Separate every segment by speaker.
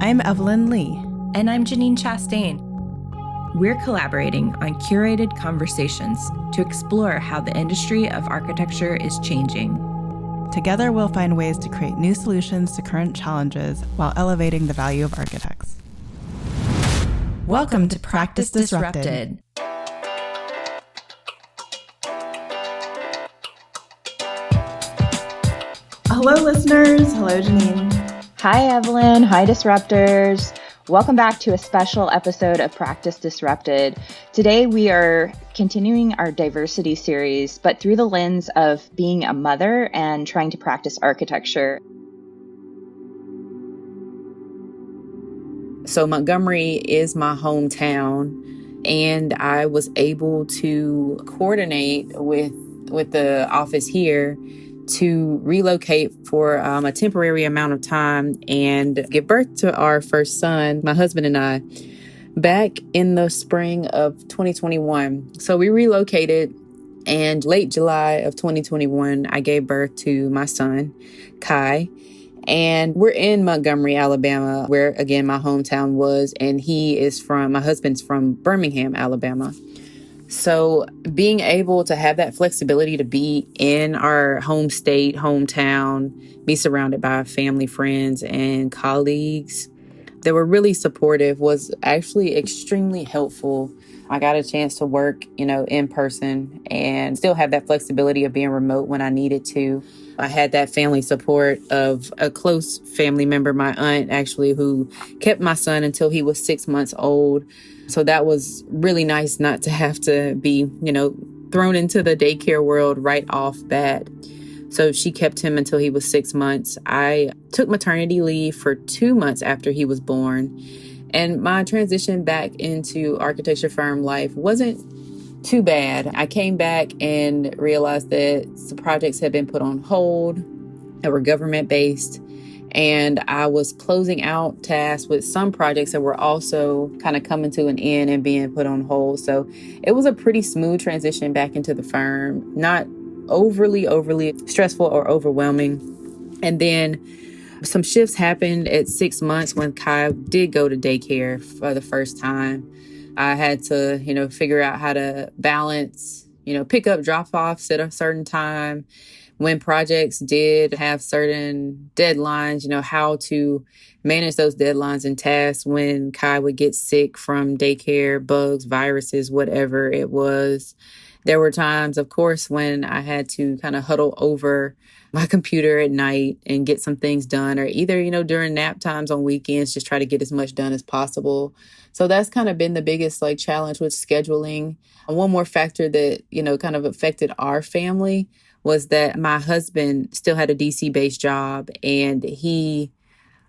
Speaker 1: I'm Evelyn Lee.
Speaker 2: And I'm Janine Chastain. We're collaborating on curated conversations to explore how the industry of architecture is changing.
Speaker 1: Together, we'll find ways to create new solutions to current challenges while elevating the value of architects.
Speaker 2: Welcome to Practice Disrupted.
Speaker 1: Hello, listeners. Hello, Janine.
Speaker 3: Hi, Evelyn. Hi, Disruptors. Welcome back to a special episode of Practice Disrupted. Today, we are continuing our diversity series, but through the lens of being a mother and trying to practice architecture.
Speaker 4: So Montgomery is my hometown, and I was able to coordinate with the office here to relocate for a temporary amount of time and give birth to our first son, my husband and I, back in the spring of 2021. So we relocated, and late July of 2021, I gave birth to my son, Kai. And we're in Montgomery, Alabama, where, again, my hometown was, and my husband's from Birmingham, Alabama. So being able to have that flexibility to be in our home state, hometown, be surrounded by family, friends, and colleagues that were really supportive was actually extremely helpful. I got a chance to work, in person and still have that flexibility of being remote when I needed to. I had that family support of a close family member, my aunt, actually, who kept my son until he was 6 months old. So that was really nice not to have to be, thrown into the daycare world right off bat. So she kept him until he was 6 months. I took maternity leave for 2 months after he was born. And my transition back into architecture firm life wasn't too bad. I came back and realized that some projects had been put on hold that were government-based. And I was closing out tasks with some projects that were also kind of coming to an end and being put on hold. So it was a pretty smooth transition back into the firm, not overly stressful or overwhelming. And then some shifts happened at 6 months when Kai did go to daycare for the first time. I had to, figure out how to balance, pick up drop-offs at a certain time. When projects did have certain deadlines, how to manage those deadlines and tasks when Kai would get sick from daycare, bugs, viruses, whatever it was. There were times, of course, when I had to kind of huddle over my computer at night and get some things done, or either, during nap times on weekends, just try to get as much done as possible. So that's kind of been the biggest challenge with scheduling. One more factor that, kind of affected our family was that my husband still had a DC-based job, and he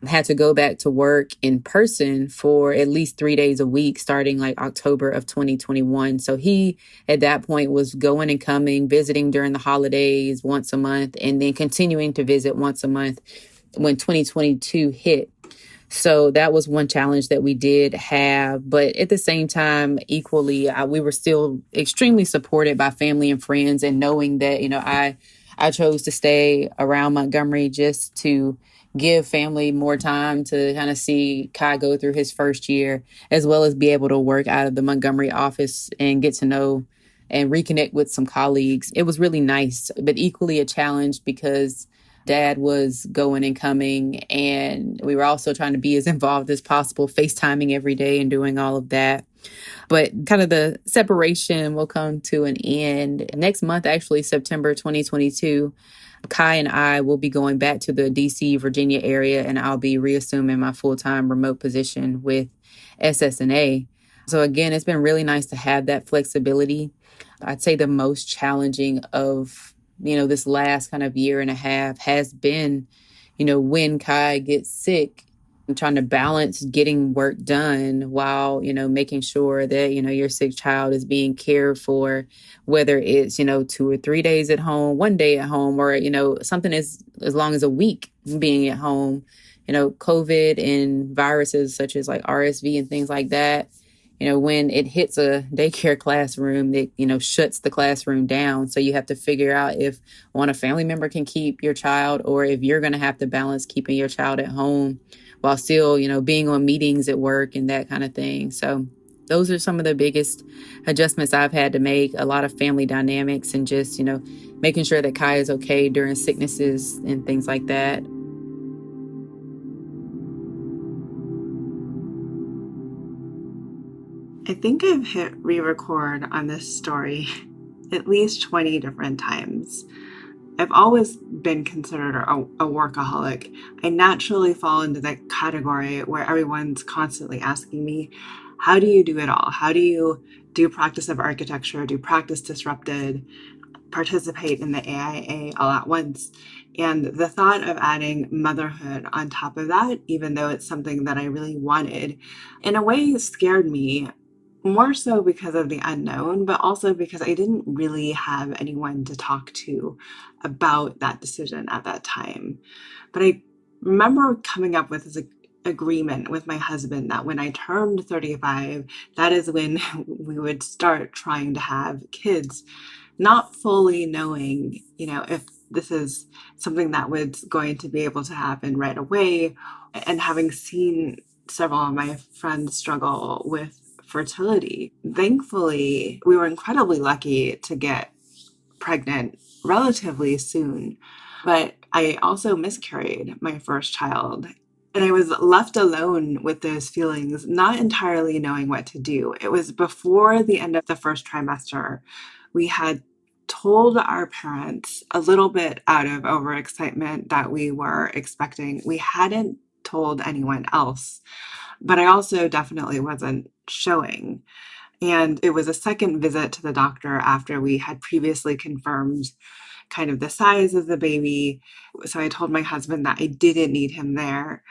Speaker 4: had to go back to work in person for at least 3 days a week starting October of 2021. So he, at that point, was going and coming, visiting during the holidays once a month, and then continuing to visit once a month when 2022 hit. So that was one challenge that we did have. But at the same time, equally, we were still extremely supported by family and friends, and knowing that, I chose to stay around Montgomery just to give family more time to kind of see Kai go through his first year, as well as be able to work out of the Montgomery office and get to know and reconnect with some colleagues. It was really nice, but equally a challenge because Dad was going and coming, and we were also trying to be as involved as possible, FaceTiming every day and doing all of that. But kind of the separation will come to an end next month, actually, September 2022. Kai and I will be going back to the DC, Virginia area, and I'll be reassuming my full-time remote position with SSNA. So again, it's been really nice to have that flexibility. I'd say the most challenging of this last kind of year and a half has been, when Kai gets sick, I'm trying to balance getting work done while, making sure that, your sick child is being cared for, whether it's, 2 or 3 days at home, 1 day at home, or, something as long as a week being at home. COVID and viruses such as RSV and things like that, when it hits a daycare classroom, it, shuts the classroom down. So you have to figure out if a family member can keep your child, or if you're going to have to balance keeping your child at home while still, being on meetings at work and that kind of thing. So those are some of the biggest adjustments I've had to make. A lot of family dynamics and just, making sure that Kai is okay during sicknesses and things like that.
Speaker 1: I think I've hit re-record on this story at least 20 different times. I've always been considered a workaholic. I naturally fall into that category where everyone's constantly asking me, how do you do it all? How do you do practice of architecture, do practice disrupted, participate in the AIA all at once? And the thought of adding motherhood on top of that, even though it's something that I really wanted, in a way scared me, more so because of the unknown, but also because I didn't really have anyone to talk to about that decision at that time. But I remember coming up with this agreement with my husband that when I turned 35, that is when we would start trying to have kids, not fully knowing, if this is something that was going to be able to happen right away. And having seen several of my friends struggle with fertility, thankfully, we were incredibly lucky to get pregnant relatively soon. But I also miscarried my first child. And I was left alone with those feelings, not entirely knowing what to do. It was before the end of the first trimester. We had told our parents a little bit out of overexcitement that we were expecting. We hadn't told anyone else, but I also definitely wasn't showing. And it was a second visit to the doctor after we had previously confirmed kind of the size of the baby. So I told my husband that I didn't need him there.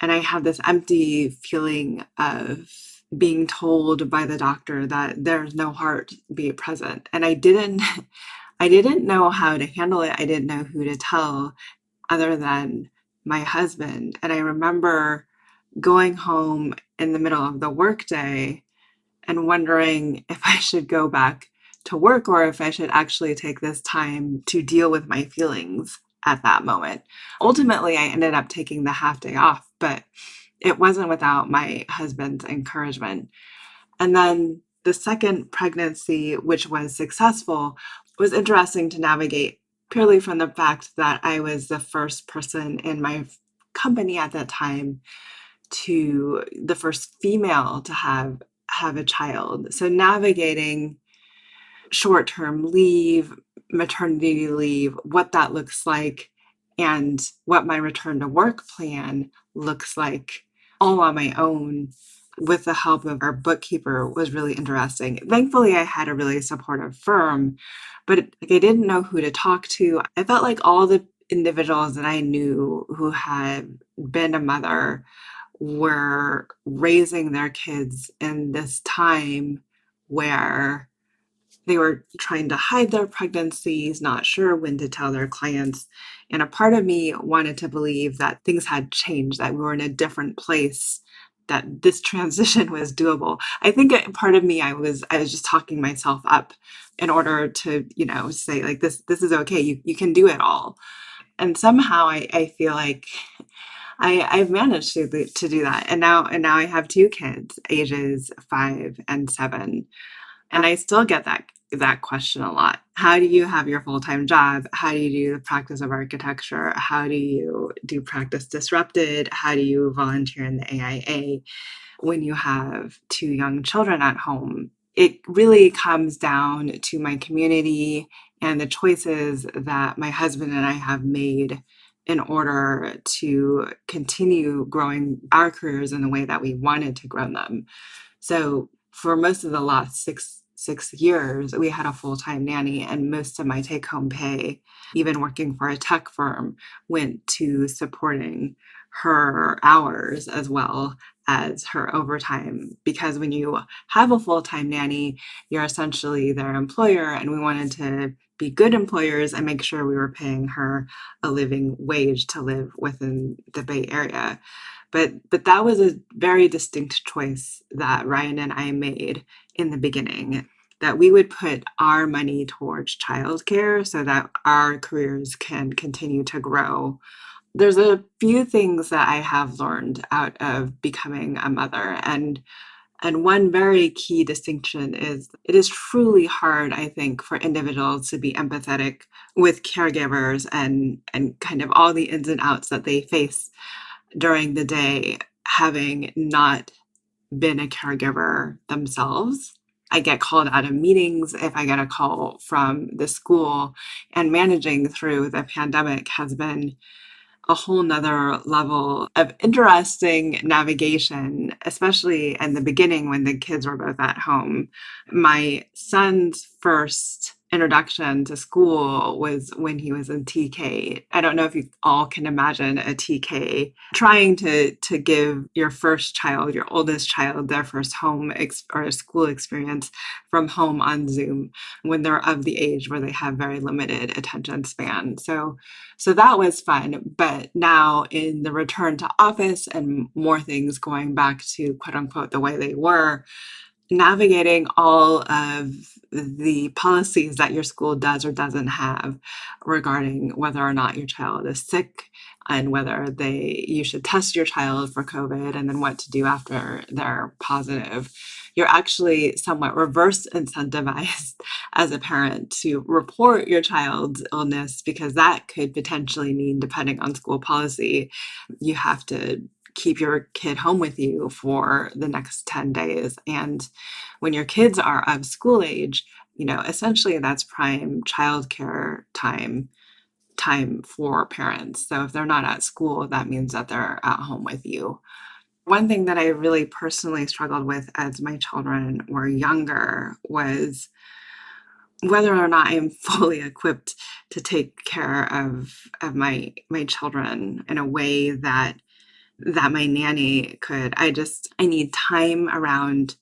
Speaker 1: And I had this empty feeling of being told by the doctor that there's no heartbeat present. And I didn't know how to handle it. I didn't know who to tell other than my husband. And I remember going home in the middle of the workday and wondering if I should go back to work or if I should actually take this time to deal with my feelings at that moment. Ultimately, I ended up taking the half day off, but it wasn't without my husband's encouragement. And then the second pregnancy, which was successful, was interesting to navigate purely from the fact that I was the first person in my company at that time, to the first female to have a child. So navigating short-term leave, maternity leave, what that looks like, and what my return to work plan looks like, all on my own with the help of our bookkeeper, was really interesting. Thankfully, I had a really supportive firm, but I didn't know who to talk to. I felt like all the individuals that I knew who had been a mother were raising their kids in this time where they were trying to hide their pregnancies, not sure when to tell their clients. And a part of me wanted to believe that things had changed, that we were in a different place, that this transition was doable. I think part of me, I was just talking myself up in order to, say like, this is okay. You can do it all. And somehow I feel like I've managed to do that. And now I have two kids, ages 5 and 7. And I still get that question a lot. How do you have your full-time job? How do you do the practice of architecture? How do you do practice disrupted? How do you volunteer in the AIA when you have 2 young children at home? It really comes down to my community and the choices that my husband and I have made in order to continue growing our careers in the way that we wanted to grow them. So for most of the last 6 years, we had a full-time nanny, and most of my take-home pay, even working for a tech firm, went to supporting her hours as well as her overtime. Because when you have a full-time nanny, you're essentially their employer, and we wanted to be good employers and make sure we were paying her a living wage to live within the Bay Area. But that was a very distinct choice that Ryan and I made in the beginning, that we would put our money towards childcare so that our careers can continue to grow. There's a few things that I have learned out of becoming a mother, and one very key distinction is it is truly hard, I think, for individuals to be empathetic with caregivers and kind of all the ins and outs that they face during the day, having not been a caregiver themselves. I get called out of meetings if I get a call from the school, and managing through the pandemic has been a whole nother level of interesting navigation, especially in the beginning when the kids were both at home. My son's first introduction to school was when he was in TK. I don't know if you all can imagine a TK trying to give your first child, your oldest child, their first home or school experience from home on Zoom when they're of the age where they have very limited attention span. So that was fun. But now in the return to office and more things going back to quote unquote the way they were, navigating all of the policies that your school does or doesn't have regarding whether or not your child is sick and whether you should test your child for COVID and then what to do after they're positive. You're actually somewhat reverse incentivized as a parent to report your child's illness, because that could potentially mean, depending on school policy, you have to keep your kid home with you for the next 10 days. And when your kids are of school age, essentially that's prime childcare time for parents. So if they're not at school, that means that they're at home with you. One thing that I really personally struggled with as my children were younger was whether or not I'm fully equipped to take care of my children in a way that my nanny could. I need time around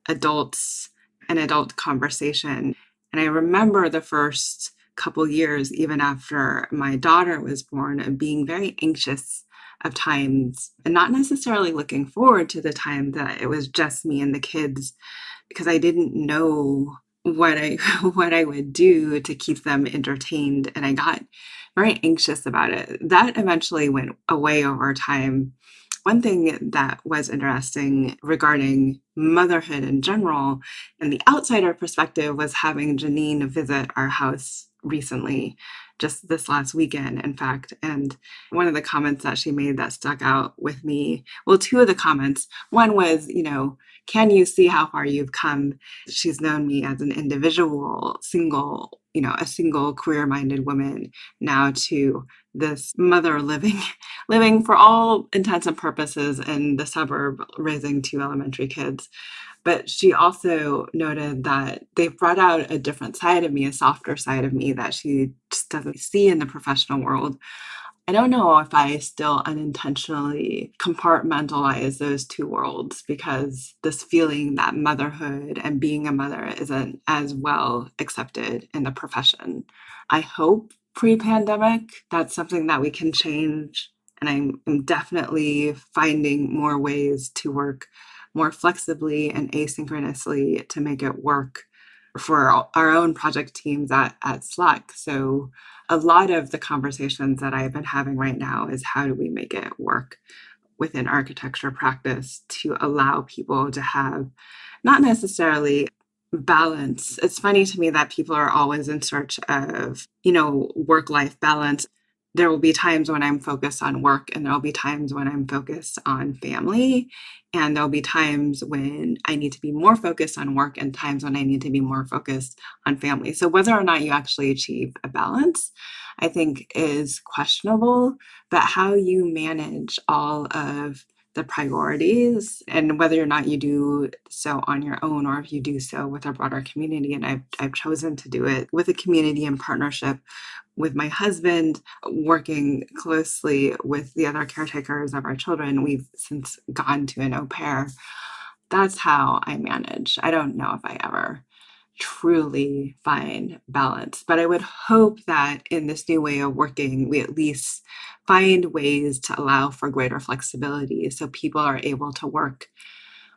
Speaker 1: adults and adult conversation. And I remember the first couple years, even after my daughter was born, of being very anxious of times and not necessarily looking forward to the time that it was just me and the kids, because I didn't know what I would do to keep them entertained. And I got very anxious about it. That eventually went away over time. One thing that was interesting regarding motherhood in general and the outsider perspective was having Janine visit our house recently, just this last weekend, in fact. And one of the comments that she made that stuck out with me, well, two of the comments. One was, can you see how far you've come? She's known me as an individual, single, a single career-minded woman, now to this mother living for all intents and purposes in the suburb, raising 2 elementary kids. But she also noted that they've brought out a different side of me, a softer side of me that she just doesn't see in the professional world. I don't know if I still unintentionally compartmentalize those two worlds, because this feeling that motherhood and being a mother isn't as well accepted in the profession. I hope pre-pandemic that's something that we can change. And I'm definitely finding more ways to work more flexibly and asynchronously to make it work for our own project teams at Slack. So a lot of the conversations that I've been having right now is how do we make it work within architecture practice to allow people to have not necessarily balance. It's funny to me that people are always in search of, work-life balance. There will be times when I'm focused on work, and there'll be times when I'm focused on family, and there'll be times when I need to be more focused on work and times when I need to be more focused on family. So whether or not you actually achieve a balance, I think is questionable, but how you manage all of the priorities and whether or not you do so on your own or if you do so with a broader community. And I've chosen to do it with a community in partnership with my husband, working closely with the other caretakers of our children. We've since gone to an au pair. That's how I manage. I don't know if I ever truly find balance, but I would hope that in this new way of working, we at least find ways to allow for greater flexibility so people are able to work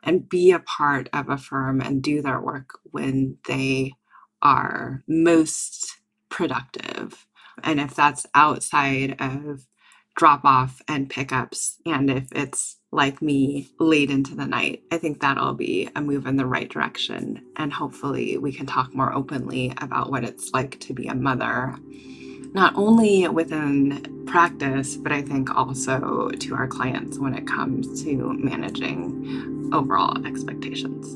Speaker 1: and be a part of a firm and do their work when they are most productive. And if that's outside of drop off and pickups, and if it's like me late into the night, I think that'll be a move in the right direction. And hopefully we can talk more openly about what it's like to be a mother, not only within practice, but I think also to our clients when it comes to managing overall expectations.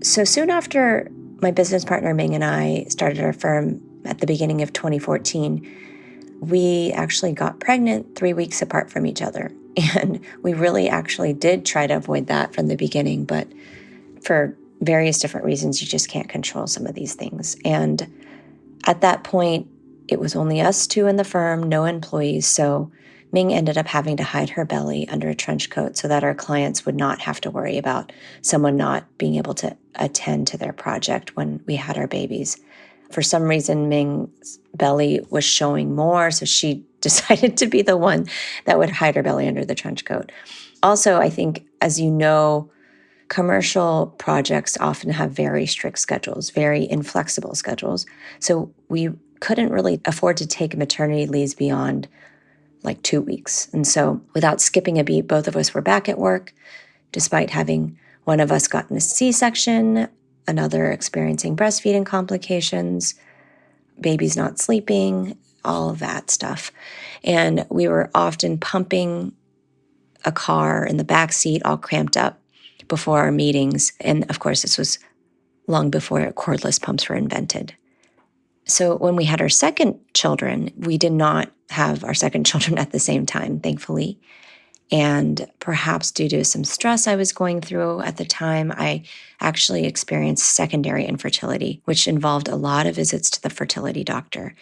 Speaker 5: So soon after my business partner Ming and I started our firm at the beginning of 2014, we actually got pregnant 3 weeks apart from each other. And we really actually did try to avoid that from the beginning, but for various different reasons, you just can't control some of these things. And at that point, it was only us two in the firm, no employees. So Ming ended up having to hide her belly under a trench coat so that our clients would not have to worry about someone not being able to attend to their project when we had our babies. For some reason, Ming's belly was showing more, so she decided to be the one that would hide her belly under the trench coat. Also, I think, as you know, commercial projects often have very strict schedules, very inflexible schedules. So we couldn't really afford to take maternity leaves beyond like 2 weeks. And so without skipping a beat, both of us were back at work, despite having one of us gotten a C-section, another experiencing breastfeeding complications, babies not sleeping, all of that stuff. And we were often pumping a car in the back seat, all cramped up before our meetings. And of course, this was long before cordless pumps were invented. So when we had our second children, we did not have our second children at the same time, thankfully. And perhaps due to some stress I was going through at the time, I actually experienced secondary infertility, which involved a lot of visits to the fertility doctor.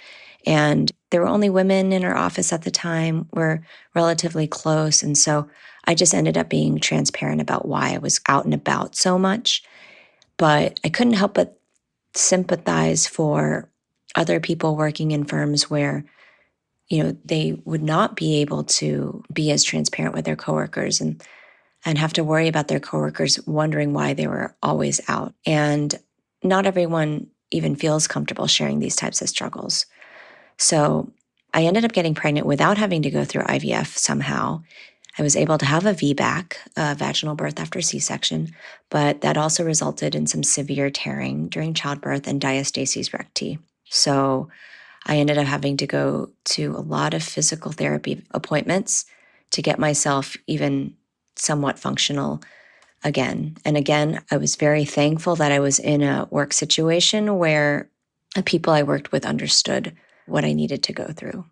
Speaker 5: And there were only women in our office at the time. We're relatively close. And so I just ended up being transparent about why I was out and about so much. But I couldn't help but sympathize for other people working in firms where, they would not be able to be as transparent with their coworkers and have to worry about their coworkers wondering why they were always out. And not everyone even feels comfortable sharing these types of struggles. So I ended up getting pregnant without having to go through IVF somehow. I was able to have a VBAC, a vaginal birth after C-section, but that also resulted in some severe tearing during childbirth and diastasis recti. So I ended up having to go to a lot of physical therapy appointments to get myself even somewhat functional again. And again, I was very thankful that I was in a work situation where the people I worked with understood what I needed to go through.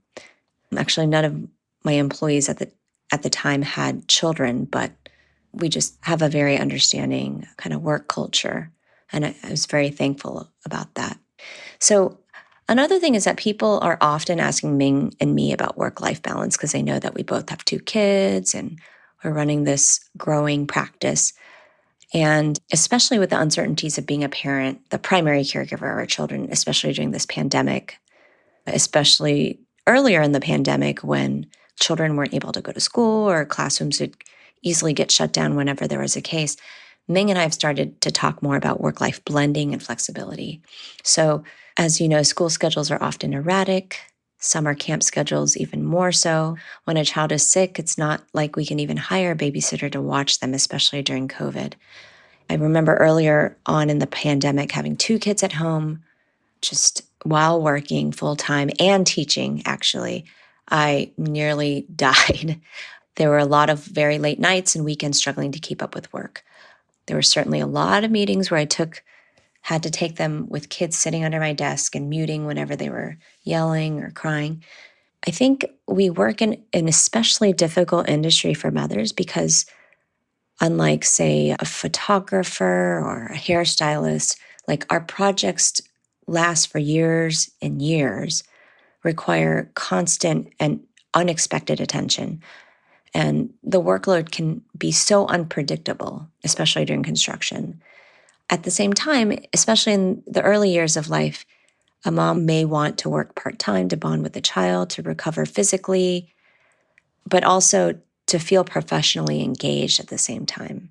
Speaker 5: Actually, none of my employees at the time had children, but we just have a very understanding kind of work culture. And I was very thankful about that. So another thing is that people are often asking Ming and me about work-life balance because they know that we both have 2 kids and we're running this growing practice. And especially with the uncertainties of being a parent, the primary caregiver of our children, especially during this pandemic, especially earlier in the pandemic when children weren't able to go to school or classrooms would easily get shut down whenever there was a case, Ming and I have started to talk more about work-life blending and flexibility. So, as you know, school schedules are often erratic, summer camp schedules even more so. When a child is sick, it's not like we can even hire a babysitter to watch them, especially during COVID. I remember earlier on in the pandemic having 2 kids at home, just while working full-time and teaching, actually. I nearly died. There were a lot of very late nights and weekends struggling to keep up with work. There were certainly a lot of meetings where I had to take them with kids sitting under my desk and muting whenever they were yelling or crying. I think we work in an especially difficult industry for mothers because unlike, say, a photographer or a hairstylist, like our projects last for years and years, require constant and unexpected attention. And the workload can be so unpredictable, especially during construction. At the same time, especially in the early years of life, a mom may want to work part-time to bond with the child, to recover physically, but also to feel professionally engaged at the same time,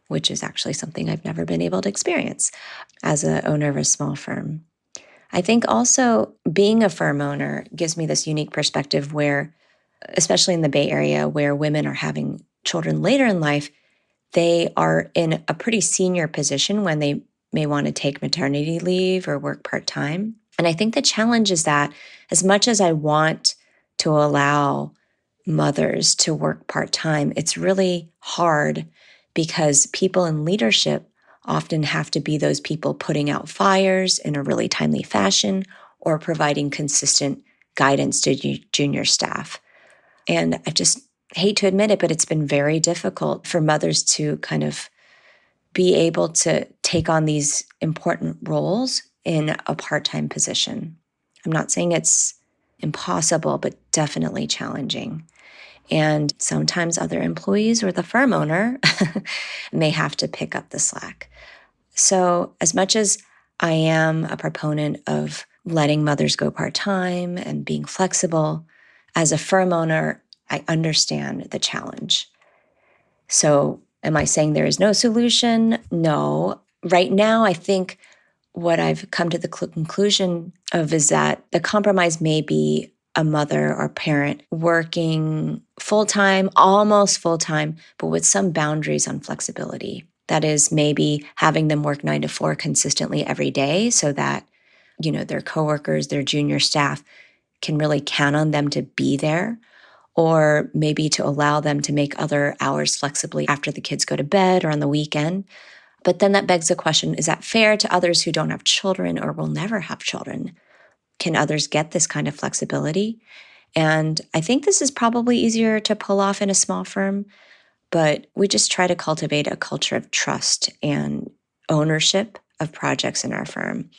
Speaker 5: which is actually something I've never been able to experience as an owner of a small firm. I think also being a firm owner gives me this unique perspective where, especially in the Bay Area, where women are having children later in life, they are in a pretty senior position when they may want to take maternity leave or work part-time. And I think the challenge is that as much as I want to allow mothers to work part-time, it's really hard because people in leadership often have to be those people putting out fires in a really timely fashion or providing consistent guidance to junior staff. And I just hate to admit it, but it's been very difficult for mothers to kind of be able to take on these important roles in a part-time position. I'm not saying it's impossible, but definitely challenging. And sometimes other employees or the firm owner may have to pick up the slack. So as much as I am a proponent of letting mothers go part-time and being flexible, as a firm owner, I understand the challenge. So am I saying there is no solution? No. Right now, I think what I've come to the conclusion of is that the compromise may be a mother or parent working full-time, almost full-time, but with some boundaries on flexibility. That is maybe having them work 9 to 4 consistently every day so that, their coworkers, their junior staff can really count on them to be there, or maybe to allow them to make other hours flexibly after the kids go to bed or on the weekend. But then that begs the question, is that fair to others who don't have children or will never have children? Can others get this kind of flexibility? And I think this is probably easier to pull off in a small firm, but we just try to cultivate a culture of trust and ownership of projects in our firm.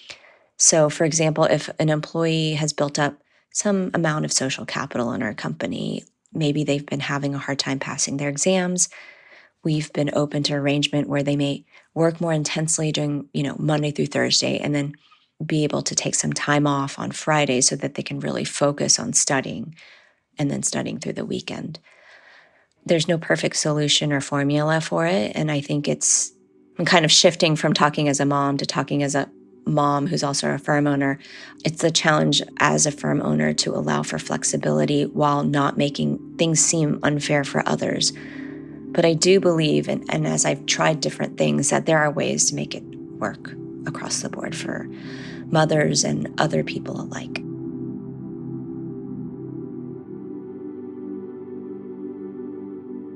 Speaker 5: So, for example, if an employee has built up some amount of social capital in our company, maybe they've been having a hard time passing their exams, we've been open to arrangement where they may work more intensely during, Monday through Thursday and then be able to take some time off on Friday so that they can really focus on studying and then studying through the weekend. There's no perfect solution or formula for it. And I think I'm kind of shifting from talking as a mom to talking as a mom who's also a firm owner. It's the challenge as a firm owner to allow for flexibility while not making things seem unfair for others. But I do believe, and as I've tried different things, that there are ways to make it work across the board for mothers and other people alike.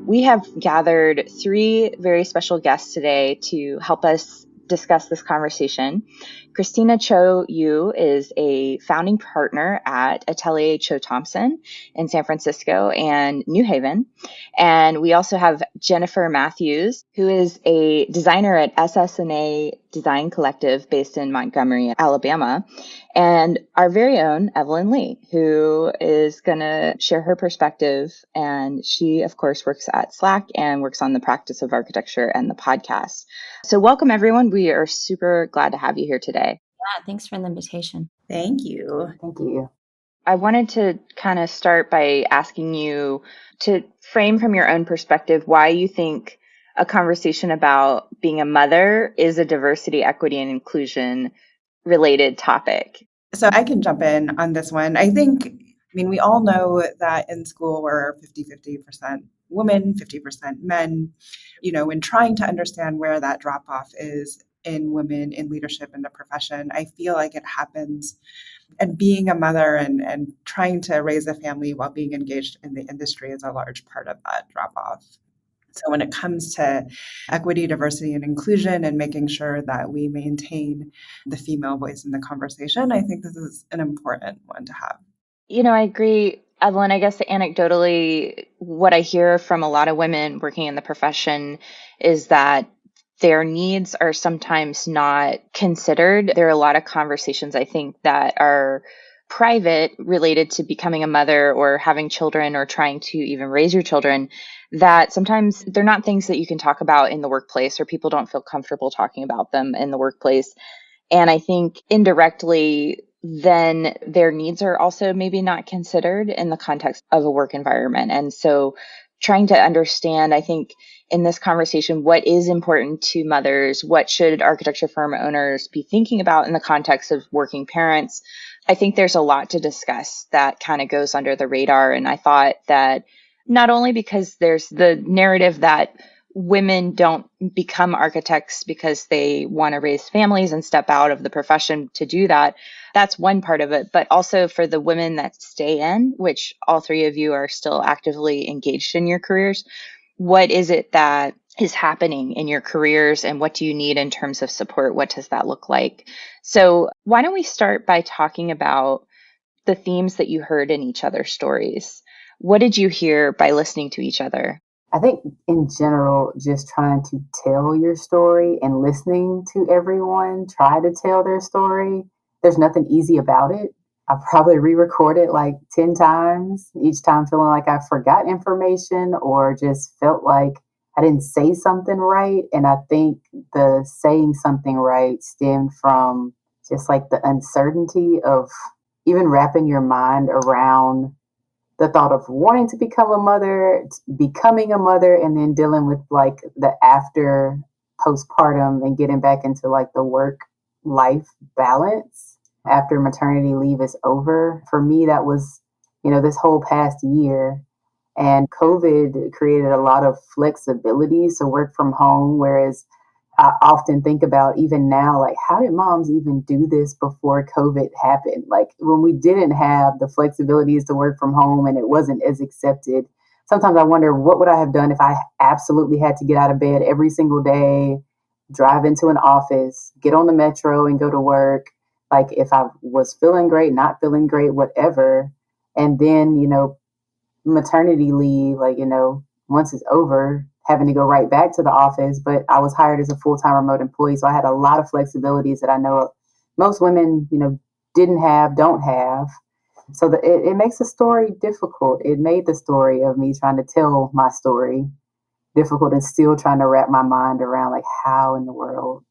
Speaker 3: We have gathered 3 very special guests today to help us discuss this conversation. Christina Cho Yu is a founding partner at Atelier Cho Thompson in San Francisco and New Haven. And we also have Jennifer Matthews, who is a designer at SSNA Design Collective based in Montgomery, Alabama. And our very own Evelyn Lee, who is going to share her perspective. And she, of course, works at Slack and works on the practice of architecture and the podcast. So welcome, everyone. We are super glad to have you here today.
Speaker 6: Yeah, thanks for the invitation.
Speaker 1: Thank you.
Speaker 3: Thank you. I wanted to kind of start by asking you to frame from your own perspective why you think a conversation about being a mother is a diversity, equity, and inclusion related topic.
Speaker 1: So I can jump in on this one. We all know that in school we're 50% women, 50% men. When trying to understand where that drop off is in women in leadership in the profession, I feel like it happens. And being a mother and trying to raise a family while being engaged in the industry is a large part of that drop off. So when it comes to equity, diversity, and inclusion and making sure that we maintain the female voice in the conversation, I think this is an important one to have.
Speaker 3: I agree, Evelyn. I guess anecdotally, what I hear from a lot of women working in the profession is that their needs are sometimes not considered. There are a lot of conversations, I think, that are private related to becoming a mother or having children or trying to even raise your children, that sometimes they're not things that you can talk about in the workplace, or people don't feel comfortable talking about them in the workplace. And I think indirectly, then their needs are also maybe not considered in the context of a work environment. And so trying to understand, I think, in this conversation, what is important to mothers, what should architecture firm owners be thinking about in the context of working parents. I think there's a lot to discuss that kind of goes under the radar. And I thought that not only because there's the narrative that women don't become architects because they want to raise families and step out of the profession to do that. That's one part of it, but also for the women that stay in, which all three of you are still actively engaged in your careers. What is it that is happening in your careers, and what do you need in terms of support? What does that look like? So why don't we start by talking about the themes that you heard in each other's stories? What did you hear by listening to each other?
Speaker 4: I think in general, just trying to tell your story and listening to everyone try to tell their story, there's nothing easy about it. I probably re-recorded like 10 times, each time feeling like I forgot information or just felt like I didn't say something right. And I think the saying something right stemmed from just like the uncertainty of even wrapping your mind around the thought of wanting to become a mother, becoming a mother, and then dealing with like the after postpartum and getting back into like the work life balance after maternity leave is over. For me, that was, this whole past year. And COVID created a lot of flexibility. So work from home, whereas I often think about even now, like, how did moms even do this before COVID happened? Like, when we didn't have the flexibilities to work from home and it wasn't as accepted, sometimes I wonder what would I have done if I absolutely had to get out of bed every single day, drive into an office, get on the metro and go to work. Like, if I was feeling great, not feeling great, whatever. And then, maternity leave, like, once it's over, having to go right back to the office. But I was hired as a full time remote employee. So I had a lot of flexibilities that I know most women, didn't have, don't have. So it makes the story difficult. It made the story of me trying to tell my story difficult and still trying to wrap my mind around like how in the world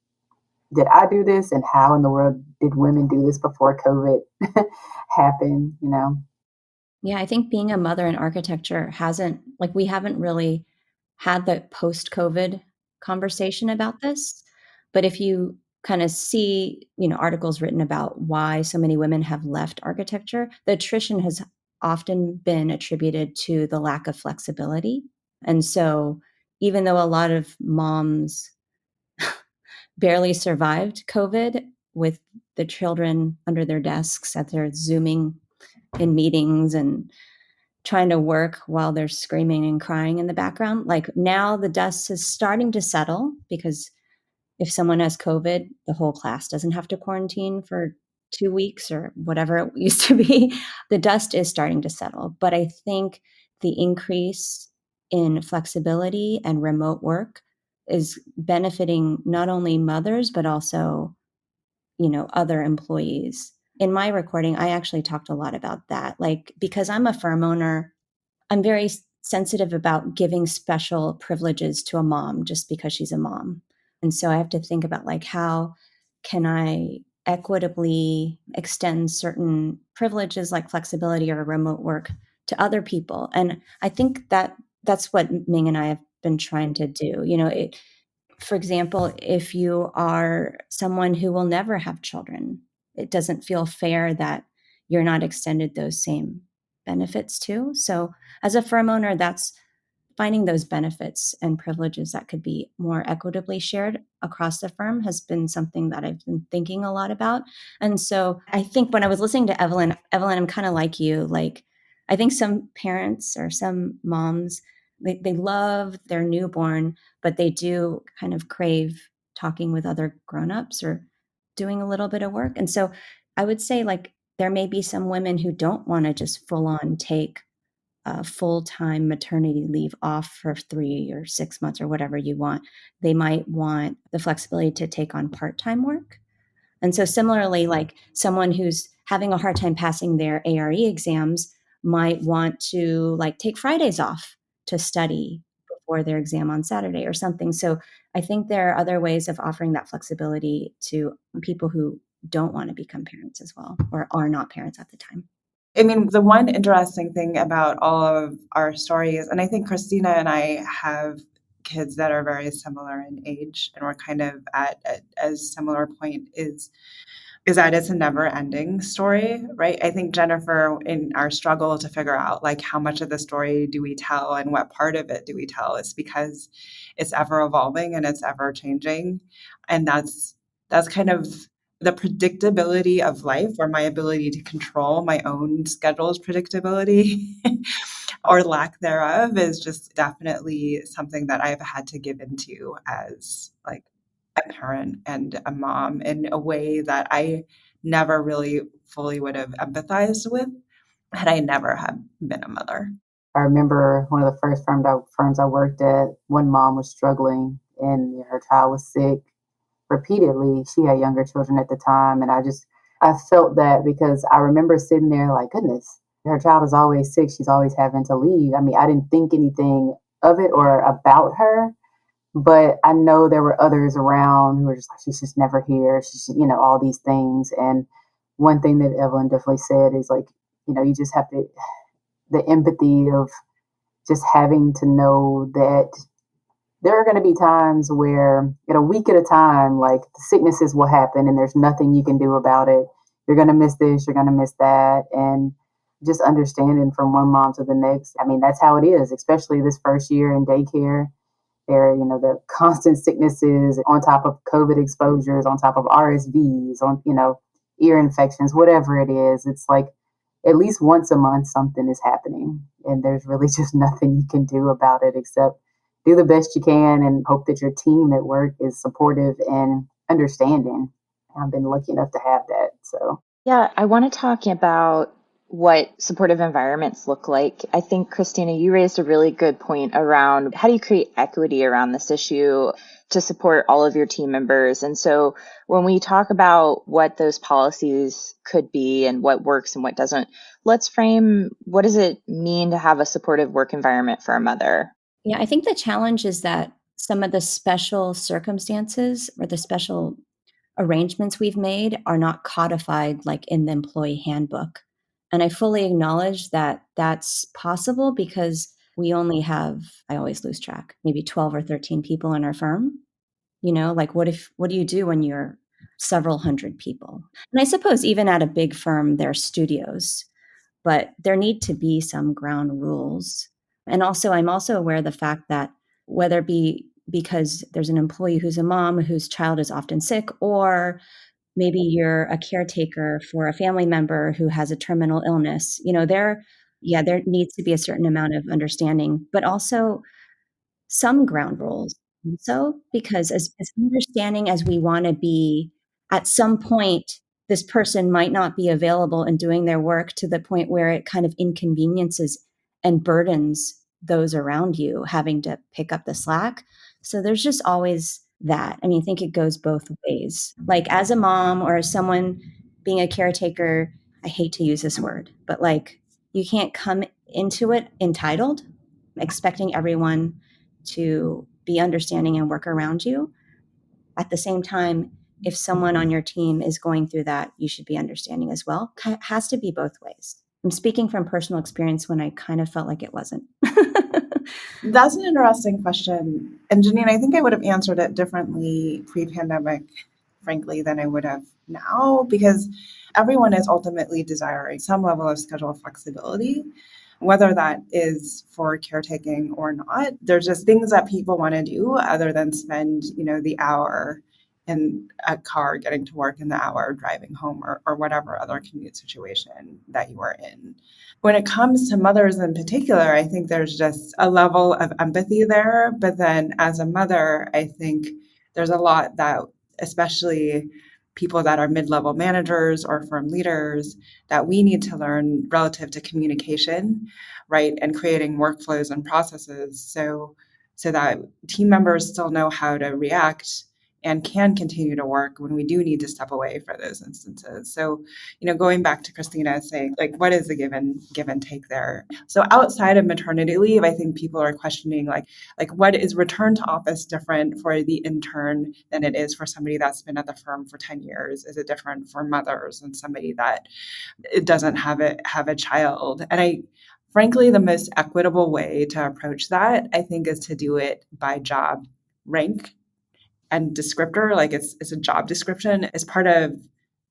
Speaker 4: did I do this and how in the world did women do this before COVID happened.
Speaker 6: Yeah, I think being a mother in architecture we haven't really had the post-COVID conversation about this. But if you kind of see, articles written about why so many women have left architecture, the attrition has often been attributed to the lack of flexibility. And so even though a lot of moms barely survived COVID with the children under their desks as they're Zooming in meetings and trying to work while they're screaming and crying in the background. Like now the dust is starting to settle because if someone has COVID, the whole class doesn't have to quarantine for 2 weeks or whatever it used to be. The dust is starting to settle. But I think the increase in flexibility and remote work is benefiting not only mothers, but also, other employees. In my recording, I actually talked a lot about that. Like, because I'm a firm owner, I'm very sensitive about giving special privileges to a mom just because she's a mom. And so I have to think about like how can I equitably extend certain privileges like flexibility or remote work to other people. And I think that that's what Ming and I have been trying to do. For example, if you are someone who will never have children, it doesn't feel fair that you're not extended those same benefits too. So as a firm owner, that's finding those benefits and privileges that could be more equitably shared across the firm has been something that I've been thinking a lot about. And so I think when I was listening to Evelyn, I'm kind of like you. Like, I think some parents or some moms, they love their newborn, but they do kind of crave talking with other grownups or doing a little bit of work. And so I would say, like, There may be some women who don't want to just full on take full-time maternity leave off for 3 or 6 months or whatever you want. They might want the flexibility to take on part-time work. And so similarly, like someone who's having a hard time passing their ARE exams might want to like take Fridays off to study before their exam on Saturday or something. So I think there are other ways of offering that flexibility to people who don't want to become parents as well, or are not parents at the time.
Speaker 1: I mean, the one interesting thing about all of our stories, and I think Christina and I have kids that are very similar in age, and we're kind of at a similar point, is that it's a never ending story, right? I think Jennifer, in our struggle to figure out like how much of the story do we tell and what part of it do we tell, is because it's ever evolving and it's ever changing. And that's kind of the predictability of life, or my ability to control my own schedule's predictability or lack thereof, is just definitely something that I've had to give into as like a parent and a mom in a way that I never really fully would have empathized with had I never had been a mother.
Speaker 7: I remember one of the first firms I worked at, one mom was struggling and her child was sick repeatedly. She had younger children at the time. And I felt that because I remember sitting there like, goodness, her child is always sick. She's always having to leave. I mean, I didn't think anything of it or about her, but I know there were others around who were just like, she's just never here. She's, all these things. And one thing that Evelyn definitely said is like, you just have to, the empathy of just having to know that there are going to be times where in a week at a time, like the sicknesses will happen and there's nothing you can do about it. You're going to miss this, you're going to miss that. And just understanding from one mom to the next. I mean, that's how it is, especially this first year in daycare. There, the constant sicknesses on top of COVID exposures, on top of RSVs, on, ear infections, whatever it is. It's like at least once a month something is happening. And there's really just nothing you can do about it except do the best you can and hope that your team at work is supportive and understanding. I've been lucky enough to have that. So,
Speaker 3: yeah, I want to talk about what supportive environments look like. I think, Christina, you raised a really good point around how do you create equity around this issue to support all of your team members. And so when we talk about what those policies could be and what works and what doesn't, let's frame what does it mean to have a supportive work environment for a mother?
Speaker 6: Yeah, I think the challenge is that some of the special circumstances or the special arrangements we've made are not codified like in the employee handbook. And I fully acknowledge that that's possible because we only have, I always lose track, maybe 12 or 13 people in our firm. Like what do you do when you're several hundred people? And I suppose even at a big firm, there are studios, but there need to be some ground rules. And also, I'm also aware of the fact that whether it be because there's an employee who's a mom whose child is often sick, or maybe you're a caretaker for a family member who has a terminal illness, there needs to be a certain amount of understanding, but also some ground rules. So, because as understanding as we want to be, at some point, this person might not be available and doing their work to the point where it kind of inconveniences and burdens those around you having to pick up the slack. So there's just always that. I mean, I think it goes both ways. Like as a mom or as someone being a caretaker, I hate to use this word, but like you can't come into it entitled, expecting everyone to be understanding and work around you. At the same time, if someone on your team is going through that, you should be understanding as well. It has to be both ways. I'm speaking from personal experience when I kind of felt like it wasn't.
Speaker 1: That's an interesting question. And Janine, I think I would have answered it differently pre-pandemic, frankly, than I would have now, because everyone is ultimately desiring some level of schedule flexibility, whether that is for caretaking or not. There's just things that people want to do other than spend, the hour in a car getting to work and the hour driving home, or whatever other commute situation that you are in. When it comes to mothers in particular, I think there's just a level of empathy there. But then as a mother, I think there's a lot that, especially people that are mid-level managers or firm leaders that we need to learn relative to communication, right? And creating workflows and processes so that team members still know how to react and can continue to work when we do need to step away for those instances. So, going back to Christina saying, like, what is the give and take there? So outside of maternity leave, I think people are questioning like what is return to office different for the intern than it is for somebody that's been at the firm for 10 years? Is it different for mothers and somebody that it doesn't have a child? And frankly, the most equitable way to approach that, I think, is to do it by job rank and descriptor, like it's a job description, as part of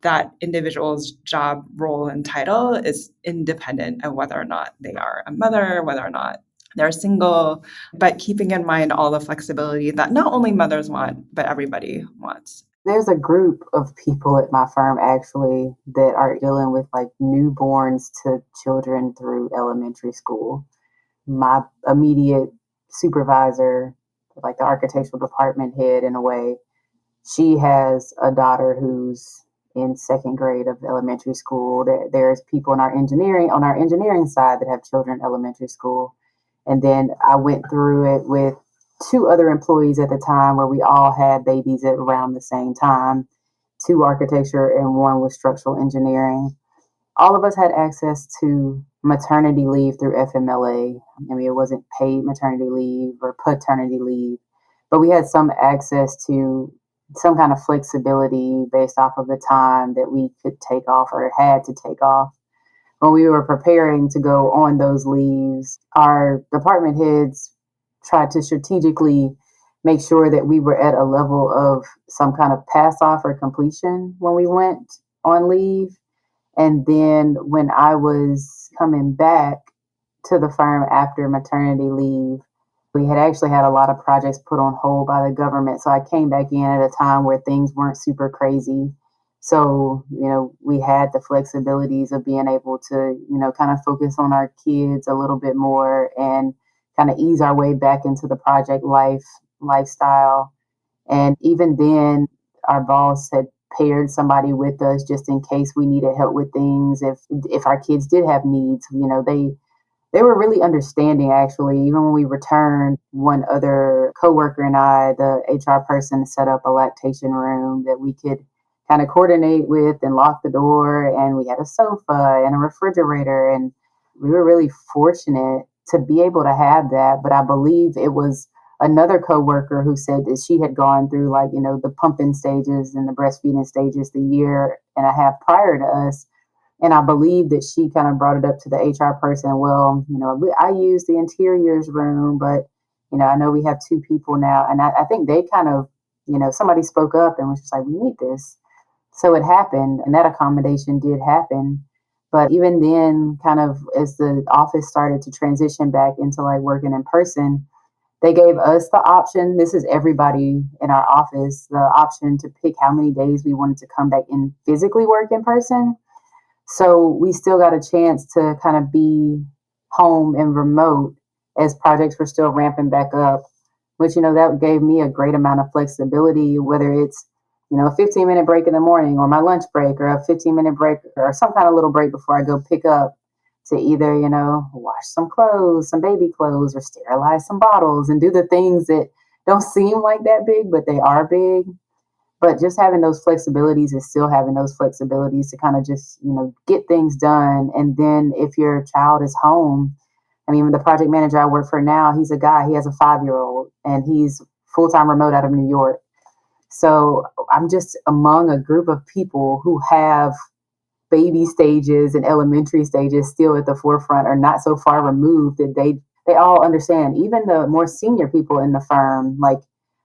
Speaker 1: that individual's job role and title is independent of whether or not they are a mother, whether or not they're single, but keeping in mind all the flexibility that not only mothers want, but everybody wants.
Speaker 7: There's a group of people at my firm actually that are dealing with like newborns to children through elementary school. My immediate supervisor, like the architectural department head in a way, she has a daughter who's in second grade of elementary school. There's people on our engineering side that have children in elementary school. And then I went through it with two other employees at the time where we all had babies at around the same time, two architecture and one was structural engineering. All of us had access to maternity leave through FMLA. I mean, it wasn't paid maternity leave or paternity leave, but we had some access to some kind of flexibility based off of the time that we could take off or had to take off. When we were preparing to go on those leaves, our department heads tried to strategically make sure that we were at a level of some kind of pass off or completion when we went on leave. And then when I was coming back to the firm after maternity leave, we had actually had a lot of projects put on hold by the government. So I came back in at a time where things weren't super crazy. So, we had the flexibilities of being able to, kind of focus on our kids a little bit more and kind of ease our way back into the project lifestyle. And even then, our boss had paired somebody with us just in case we needed help with things. If our kids did have needs, they were really understanding, actually. Even when we returned, one other coworker and I, the HR person, set up a lactation room that we could kind of coordinate with and lock the door. And we had a sofa and a refrigerator. And we were really fortunate to be able to have that. But I believe it was another coworker who said that she had gone through the pumping stages and the breastfeeding stages the year and a half prior to us. And I believe that she kind of brought it up to the HR person. Well, I use the interiors room, but, I know we have two people now. And I think they kind of, somebody spoke up and was just like, we need this. So it happened, and that accommodation did happen. But even then, kind of as the office started to transition back into like working in person, they gave us the option. This is everybody in our office, the option to pick how many days we wanted to come back and physically work in person. So we still got a chance to kind of be home and remote as projects were still ramping back up, which, that gave me a great amount of flexibility, whether it's, a 15-minute break in the morning or my lunch break or a 15-minute break or some kind of little break before I go pick up to either, wash some clothes, some baby clothes, or sterilize some bottles and do the things that don't seem like that big, but they are big. But just having those flexibilities is still having those flexibilities to kind of just, get things done. And then if your child is home, I mean, the project manager I work for now, he's a guy, he has a 5-year-old and he's full-time remote out of New York. So I'm just among a group of people who have baby stages and elementary stages still at the forefront or not so far removed that they all understand. Even the more senior people in the firm, like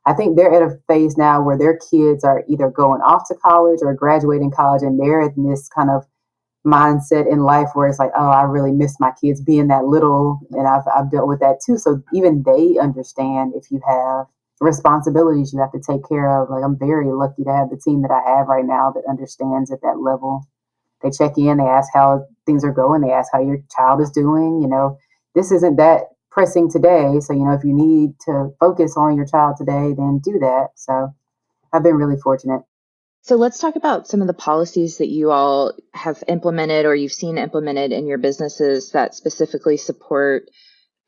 Speaker 7: I think they're at a phase now where their kids are either going off to college or graduating college, and they're in this kind of mindset in life where it's like, oh, I really miss my kids being that little, and I've dealt with that too. So even they understand if you have responsibilities you have to take care of. Like I'm very lucky to have the team that I have right now that understands at that level. They check in, they ask how things are going, they ask how your child is doing. This isn't that pressing today. So, if you need to focus on your child today, then do that. So I've been really fortunate.
Speaker 3: So let's talk about some of the policies that you all have implemented or you've seen implemented in your businesses that specifically support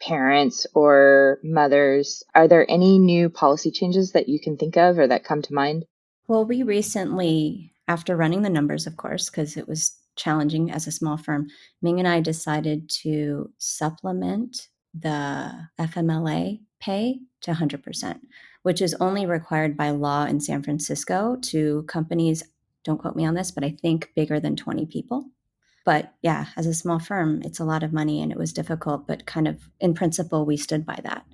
Speaker 3: parents or mothers. Are there any new policy changes that you can think of or that come to mind?
Speaker 6: Well, we recently, after running the numbers, of course, because it was challenging as a small firm, Ming and I decided to supplement the FMLA pay to 100%, which is only required by law in San Francisco to companies, don't quote me on this, but I think bigger than 20 people. But yeah, as a small firm, it's a lot of money and it was difficult, but kind of in principle, we stood by that.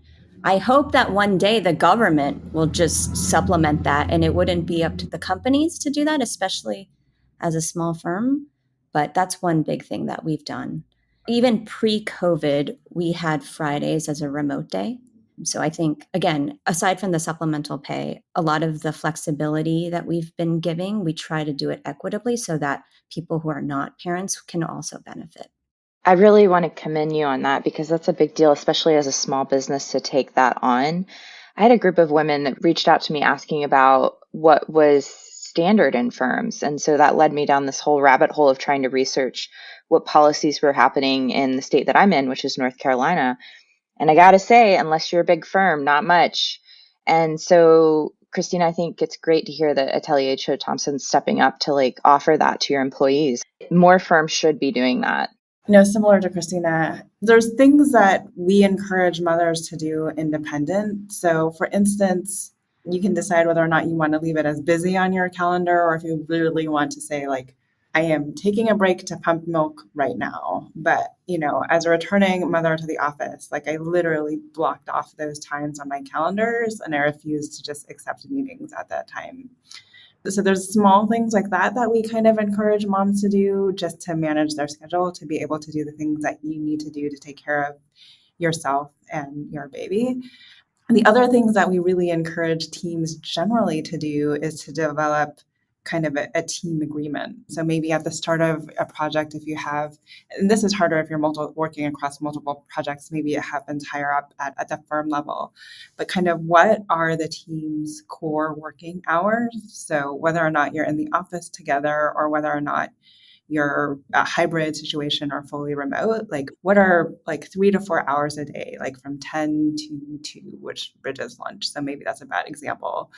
Speaker 6: I hope that one day the government will just supplement that and it wouldn't be up to the companies to do that, especially as a small firm. But that's one big thing that we've done. Even pre-COVID, we had Fridays as a remote day. So I think, again, aside from the supplemental pay, a lot of the flexibility that we've been giving, we try to do it equitably so that people who are not parents can also benefit.
Speaker 3: I really want to commend you on that because that's a big deal, especially as a small business to take that on. I had a group of women that reached out to me asking about what was standard in firms. And so that led me down this whole rabbit hole of trying to research what policies were happening in the state that I'm in, which is North Carolina. And I got to say, unless you're a big firm, not much. And so, Christine, I think it's great to hear that Atelier Cho Thompson's stepping up to like offer that to your employees. More firms should be doing that.
Speaker 1: Similar to Christina, there's things that we encourage mothers to do independent. So, for instance, you can decide whether or not you want to leave it as busy on your calendar or if you really want to say, like, I am taking a break to pump milk right now. But, as a returning mother to the office, like I literally blocked off those times on my calendars and I refused to just accept meetings at that time. So there's small things like that that we kind of encourage moms to do just to manage their schedule, to be able to do the things that you need to do to take care of yourself and your baby. And the other things that we really encourage teams generally to do is to develop kind of a team agreement. So maybe at the start of a project, if you have, and this is harder if you're working across multiple projects, maybe it happens higher up at the firm level, but kind of what are the team's core working hours? So whether or not you're in the office together or whether or not you're a hybrid situation or fully remote, like what are like 3 to 4 hours a day, like from 10 to 2, which bridges lunch. So maybe that's a bad example,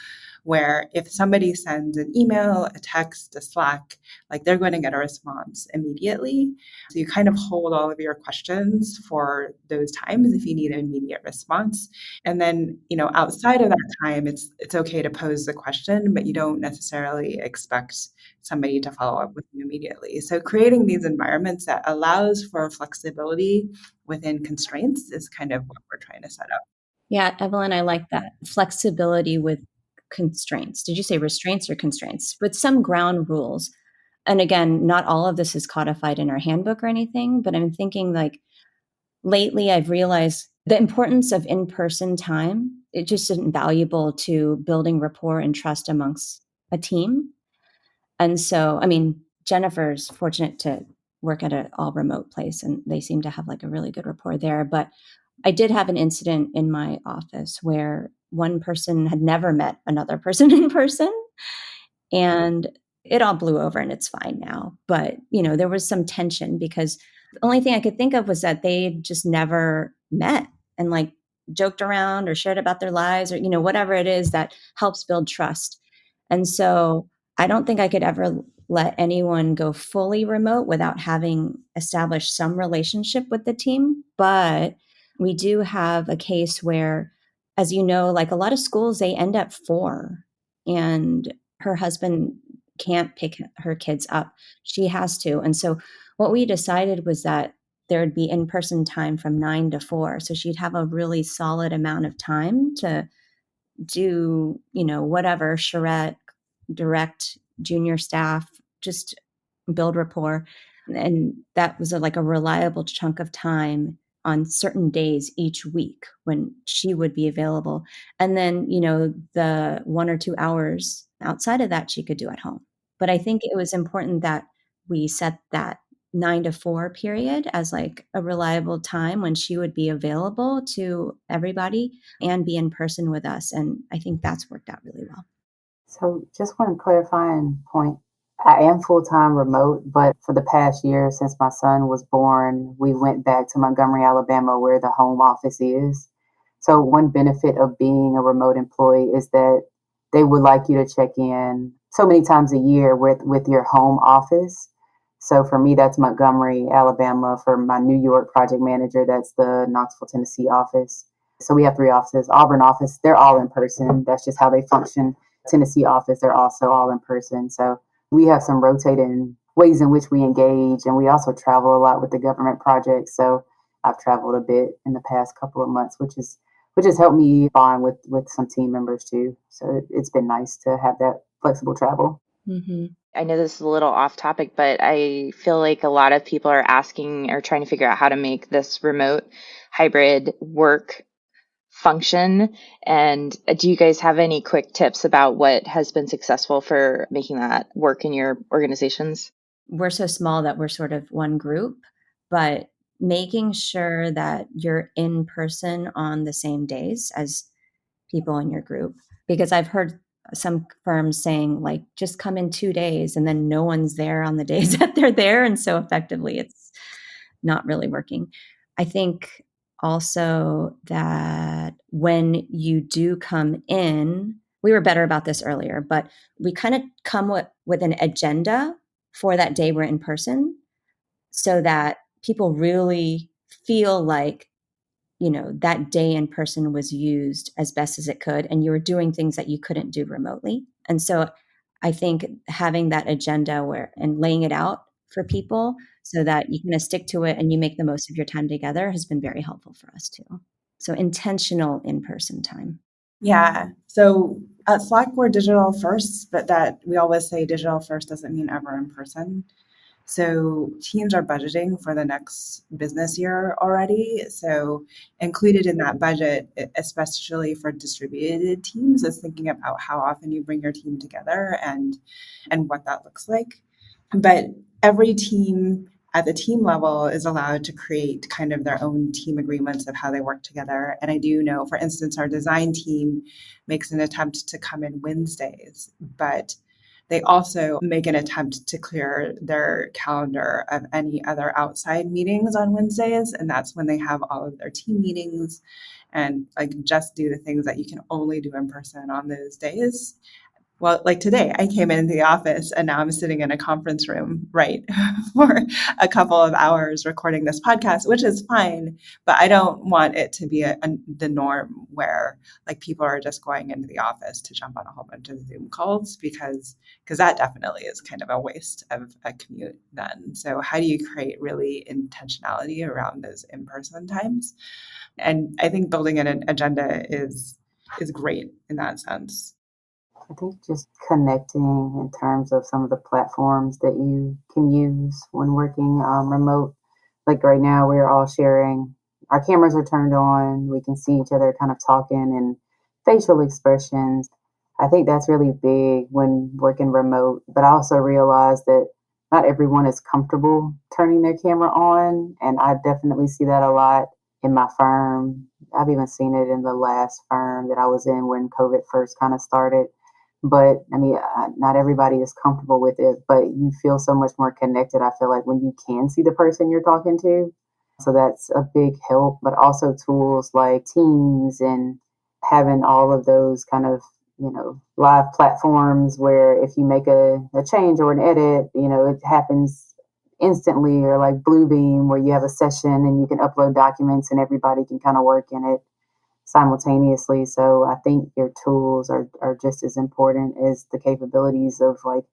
Speaker 1: where if somebody sends an email, a text, a Slack, like they're going to get a response immediately. So you kind of hold all of your questions for those times if you need an immediate response. And then, outside of that time, it's okay to pose the question, but you don't necessarily expect somebody to follow up with you immediately. So creating these environments that allows for flexibility within constraints is kind of what we're trying to set up.
Speaker 6: Yeah, Evelyn, I like that. Flexibility with constraints. Did you say restraints or constraints? With some ground rules. And again, not all of this is codified in our handbook or anything, but I'm thinking like lately I've realized the importance of in-person time. It just is invaluable to building rapport and trust amongst a team. And so, Jennifer's fortunate to work at an all remote place and they seem to have like a really good rapport there. But I did have an incident in my office where one person had never met another person in person and it all blew over and it's fine now. But, there was some tension because the only thing I could think of was that they just never met and like joked around or shared about their lives or, whatever it is that helps build trust. And so I don't think I could ever let anyone go fully remote without having established some relationship with the team. But we do have a case where, as you know, like a lot of schools, they end at 4 and her husband can't pick her kids up. She has to. And so what we decided was that there would be in-person time from 9 to 4. So she'd have a really solid amount of time to do, whatever, charrette, direct junior staff, just build rapport. And that was like a reliable chunk of time on certain days each week when she would be available. And then, the 1 or 2 hours outside of that she could do at home. But I think it was important that we set that 9 to 4 period as like a reliable time when she would be available to everybody and be in person with us. And I think that's worked out really well.
Speaker 7: So just one clarifying point. I am full-time remote, but for the past year since my son was born, we went back to Montgomery, Alabama, where the home office is. So one benefit of being a remote employee is that they would like you to check in so many times a year with your home office. So for me, that's Montgomery, Alabama. For my New York project manager, that's the Knoxville, Tennessee office. So we have three offices. Auburn office, they're all in person. That's just how they function. Tennessee office, they're also all in person. So we have some rotating ways in which we engage, and we also travel a lot with the government projects. So I've traveled a bit in the past couple of months, which has helped me bond with some team members too. So it's been nice to have that flexible travel.
Speaker 3: Mm-hmm. I know this is a little off topic, but I feel like a lot of people are asking or trying to figure out how to make this remote hybrid work function. And do you guys have any quick tips about what has been successful for making that work in your organizations?
Speaker 6: We're so small that we're sort of one group, but making sure that you're in person on the same days as people in your group. Because I've heard some firms saying, like, just come in 2 days and then no one's there on the days that they're there. And so effectively, it's not really working. I think also that when you do come in, we were better about this earlier, but we kind of come with an agenda for that day we're in person so that people really feel like, that day in person was used as best as it could, and you were doing things that you couldn't do remotely. And so I think having that agenda and laying it out for people so that you kind of stick to it and you make the most of your time together has been very helpful for us too. So intentional in-person time.
Speaker 1: Yeah. So at Slack, we're digital first, but that we always say digital first doesn't mean ever in person. So teams are budgeting for the next business year already. So included in that budget, especially for distributed teams, is thinking about how often you bring your team together and what that looks like. But every team at the team level is allowed to create kind of their own team agreements of how they work together. And I do know, for instance, our design team makes an attempt to come in Wednesdays, but they also make an attempt to clear their calendar of any other outside meetings on Wednesdays. And that's when they have all of their team meetings and like just do the things that you can only do in person on those days. Well, like today, I came into the office and now I'm sitting in a conference room, right, for a couple of hours recording this podcast, which is fine. But I don't want it to be the norm where like people are just going into the office to jump on a whole bunch of Zoom calls because that definitely is kind of a waste of a commute then. So how do you create really intentionality around those in-person times? And I think building an agenda is great in that sense.
Speaker 7: I think just connecting in terms of some of the platforms that you can use when working remote. Like right now, we're all sharing, our cameras are turned on, we can see each other kind of talking and facial expressions. I think that's really big when working remote. But I also realize that not everyone is comfortable turning their camera on. And I definitely see that a lot in my firm. I've even seen it in the last firm that I was in when COVID first kind of started. But I mean, not everybody is comfortable with it, but you feel so much more connected. I feel like when you can see the person you're talking to. So that's a big help, but also tools like Teams and having all of those kind of, live platforms where if you make a change or an edit, it happens instantly, or like Bluebeam where you have a session and you can upload documents and everybody can kind of work in it simultaneously. So I think your tools are just as important as the capabilities of like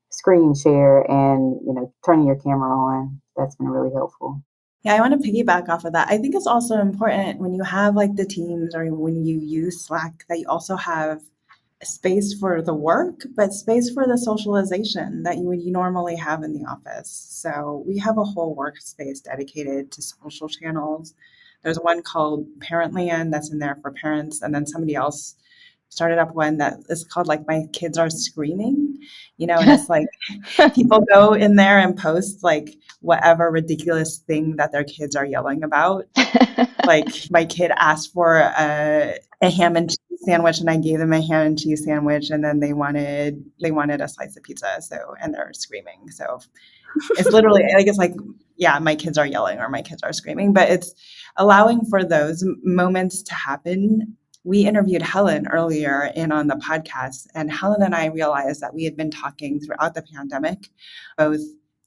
Speaker 7: screen share and, turning your camera on. That's been really helpful.
Speaker 1: Yeah, I want to piggyback off of that. I think it's also important when you have like the teams or when you use Slack that you also have space for the work, but space for the socialization that you would normally have in the office. So we have a whole workspace dedicated to social channels. There's one called Parentland that's in there for parents, and then somebody else started up one that is called like My Kids Are Screaming, and it's like people go in there and post like whatever ridiculous thing that their kids are yelling about. Like my kid asked for a ham and cheese sandwich, and I gave them a ham and cheese sandwich, and then they wanted a slice of pizza. So, and they're screaming. So it's literally, I guess, like, yeah, my kids are yelling or my kids are screaming, but it's allowing for those moments to happen. We interviewed Helen earlier in on the podcast, and Helen and I realized that we had been talking throughout the pandemic, both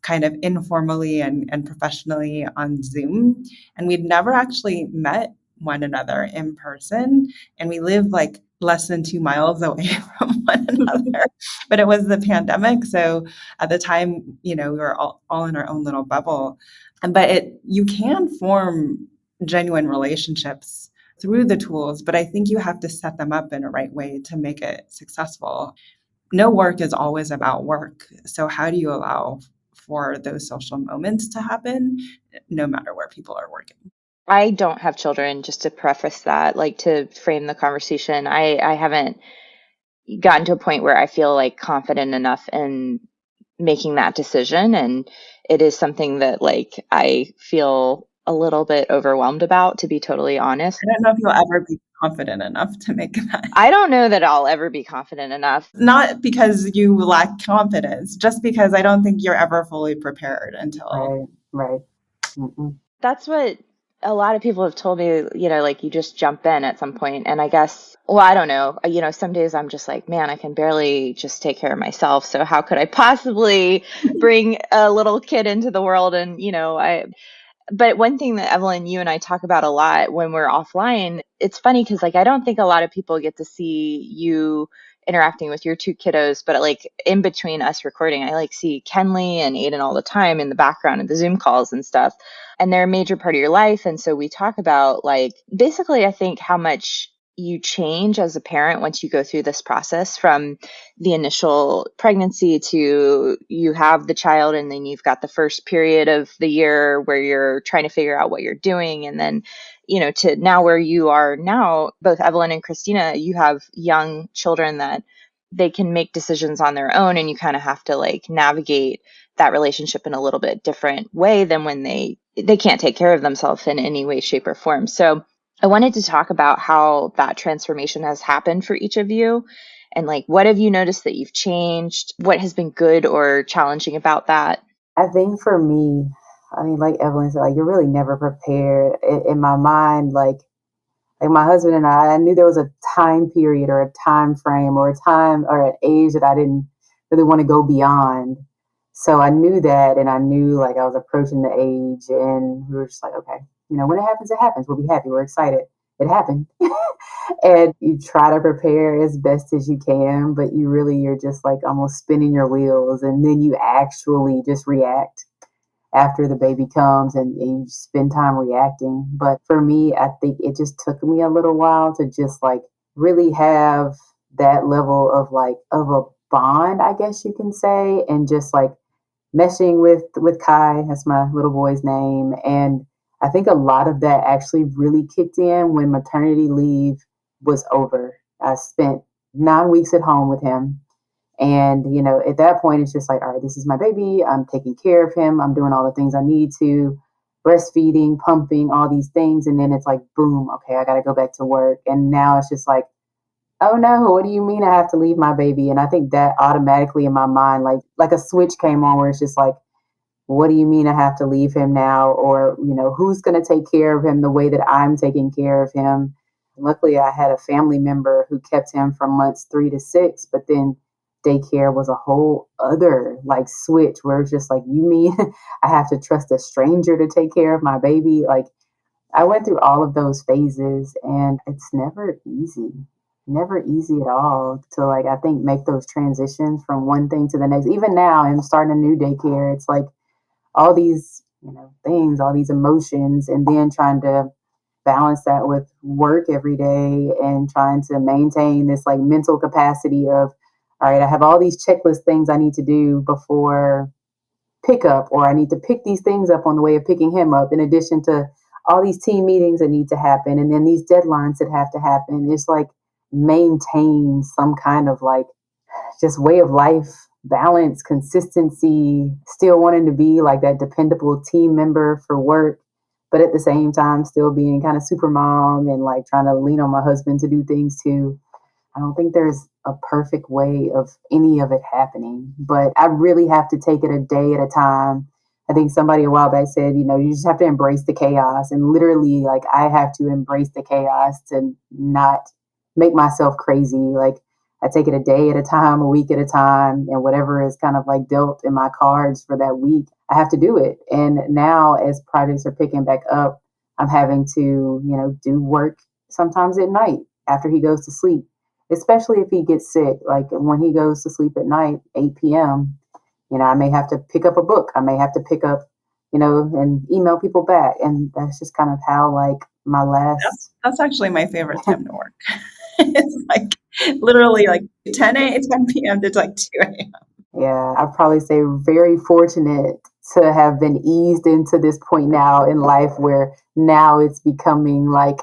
Speaker 1: kind of informally and professionally on Zoom. And we'd never actually met one another in person. And we live like less than 2 miles away from one another. But it was the pandemic. So at the time, we were all in our own little bubble. But you can form genuine relationships through the tools, but I think you have to set them up in a right way to make it successful. No work is always about work. So how do you allow for those social moments to happen no matter where people are working?
Speaker 3: I don't have children, just to preface that, like to frame the conversation. I haven't gotten to a point where I feel like confident enough in making that decision. And it is something that like I feel a little bit overwhelmed about, to be totally honest.
Speaker 1: I don't know if you'll ever be confident enough to make that.
Speaker 3: I don't know that I'll ever be confident enough.
Speaker 1: Not because you lack confidence, just because I don't think you're ever fully prepared until.
Speaker 7: Right. Mm-mm.
Speaker 3: That's what a lot of people have told me, like you just jump in at some point. And I guess, well, I don't know, some days I'm just like, man, I can barely just take care of myself. So how could I possibly bring a little kid into the world? And, but one thing that Evelyn, you and I talk about a lot when we're offline, it's funny because like I don't think a lot of people get to see you interacting with your two kiddos, but like in between us recording, I like see Kenley and Aiden all the time in the background of the Zoom calls and stuff. And they're a major part of your life. And so we talk about like basically I think how much you change as a parent once you go through this process, from the initial pregnancy to you have the child, and then you've got the first period of the year where you're trying to figure out what you're doing, and then to now where you are now. Both Evelyn and Christina, you have young children that they can make decisions on their own, and you kind of have to like navigate that relationship in a little bit different way than when they can't take care of themselves in any way, shape, or form. So I wanted to talk about how that transformation has happened for each of you, and like what have you noticed that you've changed? What has been good or challenging about that?
Speaker 7: I think for me, I mean, like Evelyn said, like you're really never prepared. In my mind, like my husband and I knew there was a time period or a time frame or a time or an age that I didn't really want to go beyond. So I knew that, and I knew like I was approaching the age, and we were just like, okay, when it happens, it happens. We'll be happy. We're excited. It happened. And you try to prepare as best as you can, but you're just like almost spinning your wheels, and then you actually just react after the baby comes, and you spend time reacting. But for me, I think it just took me a little while to just like really have that level of like of a bond, I guess you can say, and just like meshing with Kai, that's my little boy's name. And I think a lot of that actually really kicked in when maternity leave was over. I spent 9 weeks at home with him. And, at that point, it's just like, all right, this is my baby. I'm taking care of him. I'm doing all the things I need to, breastfeeding, pumping, all these things. And then it's like, boom, okay, I got to go back to work. And now it's just like, oh no, what do you mean I have to leave my baby? And I think that automatically in my mind, like a switch came on where it's just like, what do you mean I have to leave him now? Or, who's going to take care of him the way that I'm taking care of him? Luckily, I had a family member who kept him from months 3 to 6, but then daycare was a whole other like switch where it's just like, you mean I have to trust a stranger to take care of my baby? Like I went through all of those phases, and it's never easy at all to like, I think, make those transitions from one thing to the next. Even now, I'm starting a new daycare. It's like all these, things, all these emotions, and then trying to balance that with work every day and trying to maintain this like mental capacity of, all right, I have all these checklist things I need to do before pickup, or I need to pick these things up on the way of picking him up, in addition to all these team meetings that need to happen, and then these deadlines that have to happen. It's like maintain some kind of like just way of life, balance, consistency, still wanting to be like that dependable team member for work, but at the same time still being kind of super mom and like trying to lean on my husband to do things too. I don't think there's a perfect way of any of it happening, but I really have to take it a day at a time. I think somebody a while back said, you just have to embrace the chaos. And literally, like, I have to embrace the chaos to not make myself crazy. Like, I take it a day at a time, a week at a time, and whatever is kind of like dealt in my cards for that week, I have to do it. And now, as projects are picking back up, I'm having to, do work sometimes at night after he goes to sleep, especially if he gets sick. Like when he goes to sleep at night, 8 p.m., I may have to pick up a book. I may have to pick up, and email people back. And that's just kind of how, like, my last.
Speaker 1: That's actually my favorite time to work. It's like literally like 10 p.m. to like 2 a.m.
Speaker 7: Yeah, I'd probably say very fortunate to have been eased into this point now in life where now it's becoming like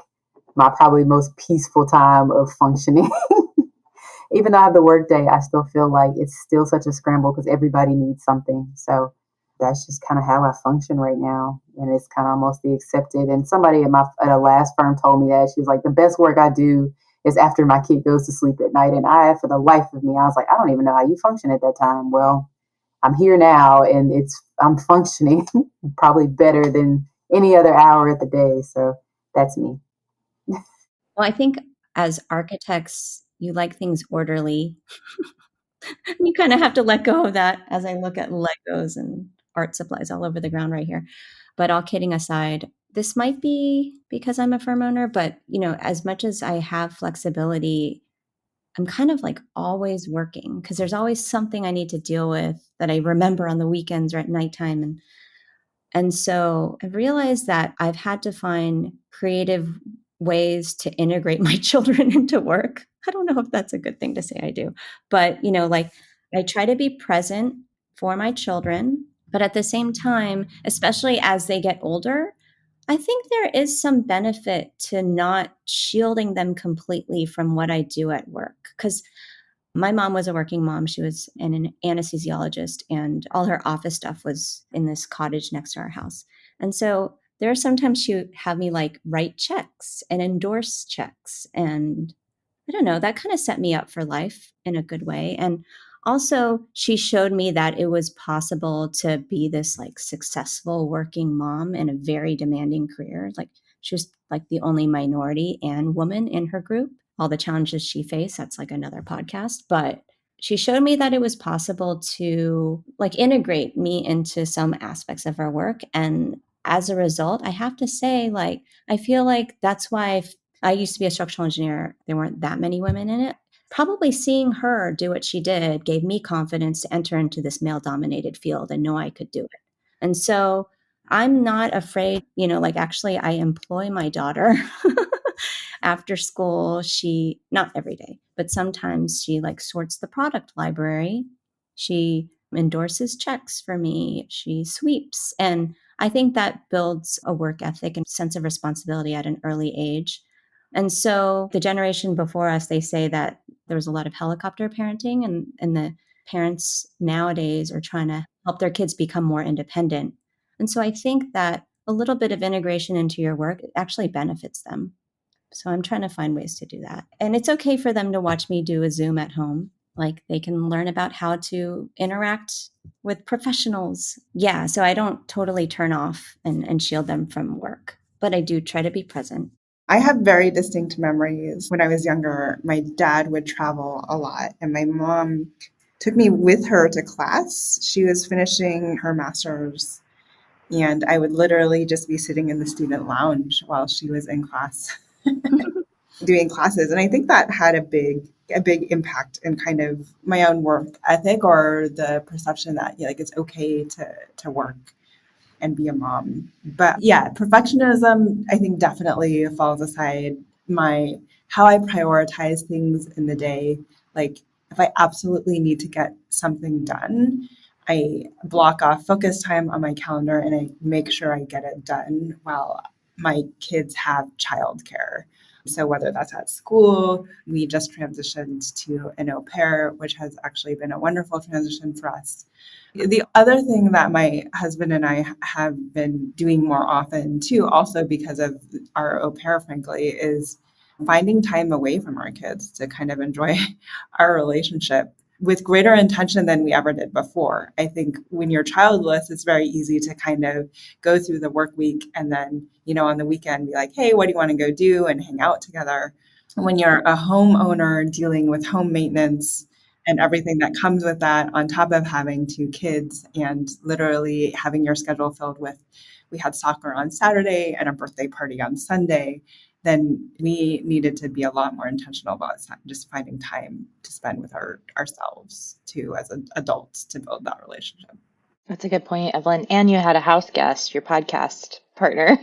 Speaker 7: my probably most peaceful time of functioning. Even though I have the work day, I still feel like it's still such a scramble because everybody needs something. So that's just kind of how I function right now. And it's kind of almost the accepted. And somebody at a last firm told me that. She was like, the best work I do is after my kid goes to sleep at night. And for the life of me, I was like, I don't even know how you function at that time. Well, I'm here now and I'm functioning probably better than any other hour of the day. So that's me.
Speaker 6: Well, I think as architects, you like things orderly. You kind of have to let go of that as I look at Legos and art supplies all over the ground right here. But all kidding aside, this might be because I'm a firm owner, but as much as I have flexibility, I'm kind of like always working because there's always something I need to deal with that I remember on the weekends or at nighttime. And so I've realized that I've had to find creative ways to integrate my children into work. I don't know if that's a good thing to say I do, but like I try to be present for my children, but at the same time, especially as they get older, I think there is some benefit to not shielding them completely from what I do at work. Because my mom was a working mom. She was an anesthesiologist, and all her office stuff was in this cottage next to our house. And so there are sometimes she would have me like write checks and endorse checks. And I don't know, that kind of set me up for life in a good way. And also, she showed me that it was possible to be this like successful working mom in a very demanding career. Like she was like the only minority and woman in her group. All the challenges she faced, that's like another podcast. But she showed me that it was possible to like integrate me into some aspects of our work. And as a result, I have to say, like, I feel like that's why I used to be a structural engineer. There weren't that many women in it. Probably seeing her do what she did gave me confidence to enter into this male dominated field and know I could do it. And so I'm not afraid, like actually I employ my daughter after school. She, not every day, but sometimes she like sorts the product library. She endorses checks for me. She sweeps. And I think that builds a work ethic and sense of responsibility at an early age. And so the generation before us, they say that there was a lot of helicopter parenting, and the parents nowadays are trying to help their kids become more independent. And so I think that a little bit of integration into your work actually benefits them. So I'm trying to find ways to do that. And it's okay for them to watch me do a Zoom at home. Like they can learn about how to interact with professionals. Yeah, so I don't totally turn off and shield them from work, but I do try to be present.
Speaker 1: I have very distinct memories. When I was younger, my dad would travel a lot, and my mom took me with her to class. She was finishing her master's, and I would literally just be sitting in the student lounge while she was in class doing classes. And I think that had a big impact in kind of my own work ethic, or the perception that like it's okay to work and be a mom. But yeah, perfectionism, I think, definitely falls aside. How I prioritize things in the day, like if I absolutely need to get something done, I block off focus time on my calendar and I make sure I get it done while my kids have childcare. So whether that's at school, we just transitioned to an au pair, which has actually been a wonderful transition for us. The other thing that my husband and I have been doing more often too, also because of our au pair, frankly, is finding time away from our kids to kind of enjoy our relationship with greater intention than we ever did before. I think when you're childless, it's very easy to kind of go through the work week and then, on the weekend be like, hey, what do you want to go do and hang out together? When you're a homeowner dealing with home maintenance and everything that comes with that, on top of having two kids and literally having your schedule filled with, we had soccer on Saturday and a birthday party on Sunday, then we needed to be a lot more intentional about just finding time to spend with ourselves too as adults to build that relationship.
Speaker 3: That's a good point, Evelyn. And you had a house guest, your podcast partner.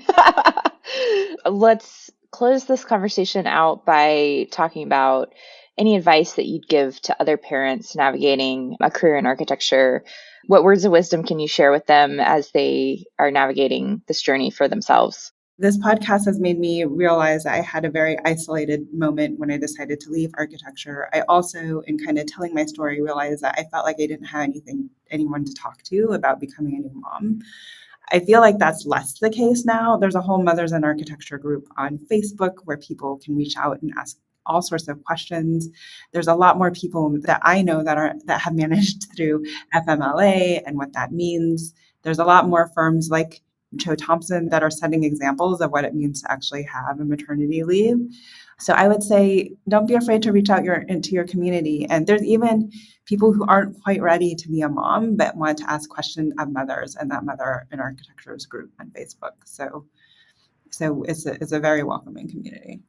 Speaker 3: Let's close this conversation out by talking about any advice that you'd give to other parents navigating a career in architecture. What words of wisdom can you share with them as they are navigating this journey for themselves?
Speaker 1: This podcast has made me realize I had a very isolated moment when I decided to leave architecture. I also, in kind of telling my story, realized that I felt like I didn't have anyone to talk to about becoming a new mom. I feel like that's less the case now. There's a whole Mothers in Architecture group on Facebook where people can reach out and ask all sorts of questions. There's a lot more people that I know that have managed through FMLA and what that means. There's a lot more firms like Cho Thompson that are setting examples of what it means to actually have a maternity leave. So I would say, don't be afraid to reach out into your community. And there's even people who aren't quite ready to be a mom, but want to ask questions of mothers and that Mother in Architecture's group on Facebook. So it's a very welcoming community.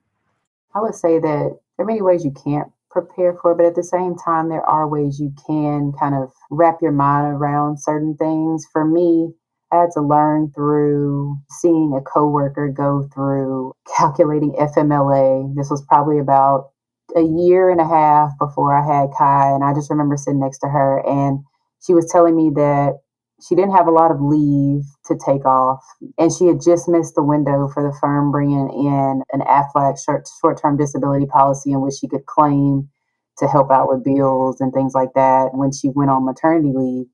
Speaker 7: I would say that there are many ways you can't prepare for it, but at the same time, there are ways you can kind of wrap your mind around certain things. For me, I had to learn through seeing a coworker go through calculating FMLA. This was probably about a year and a half before I had Kai, and I just remember sitting next to her, and she was telling me that she didn't have a lot of leave to take off, and she had just missed the window for the firm bringing in an AFLAC short-term disability policy in which she could claim to help out with bills and things like that when she went on maternity leave.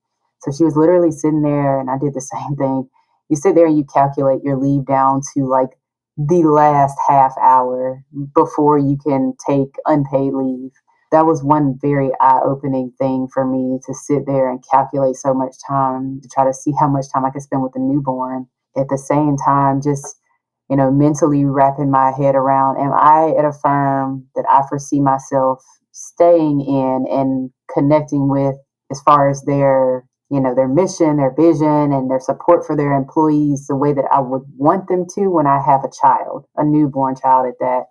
Speaker 7: So she was literally sitting there, and I did the same thing. You sit there and you calculate your leave down to like the last half hour before you can take unpaid leave. That was one very eye-opening thing for me, to sit there and calculate so much time to try to see how much time I could spend with the newborn. At the same time, just, mentally wrapping my head around, am I at a firm that I foresee myself staying in and connecting with as far as their mission, their vision, and their support for their employees the way that I would want them to when I have a child, a newborn child at that.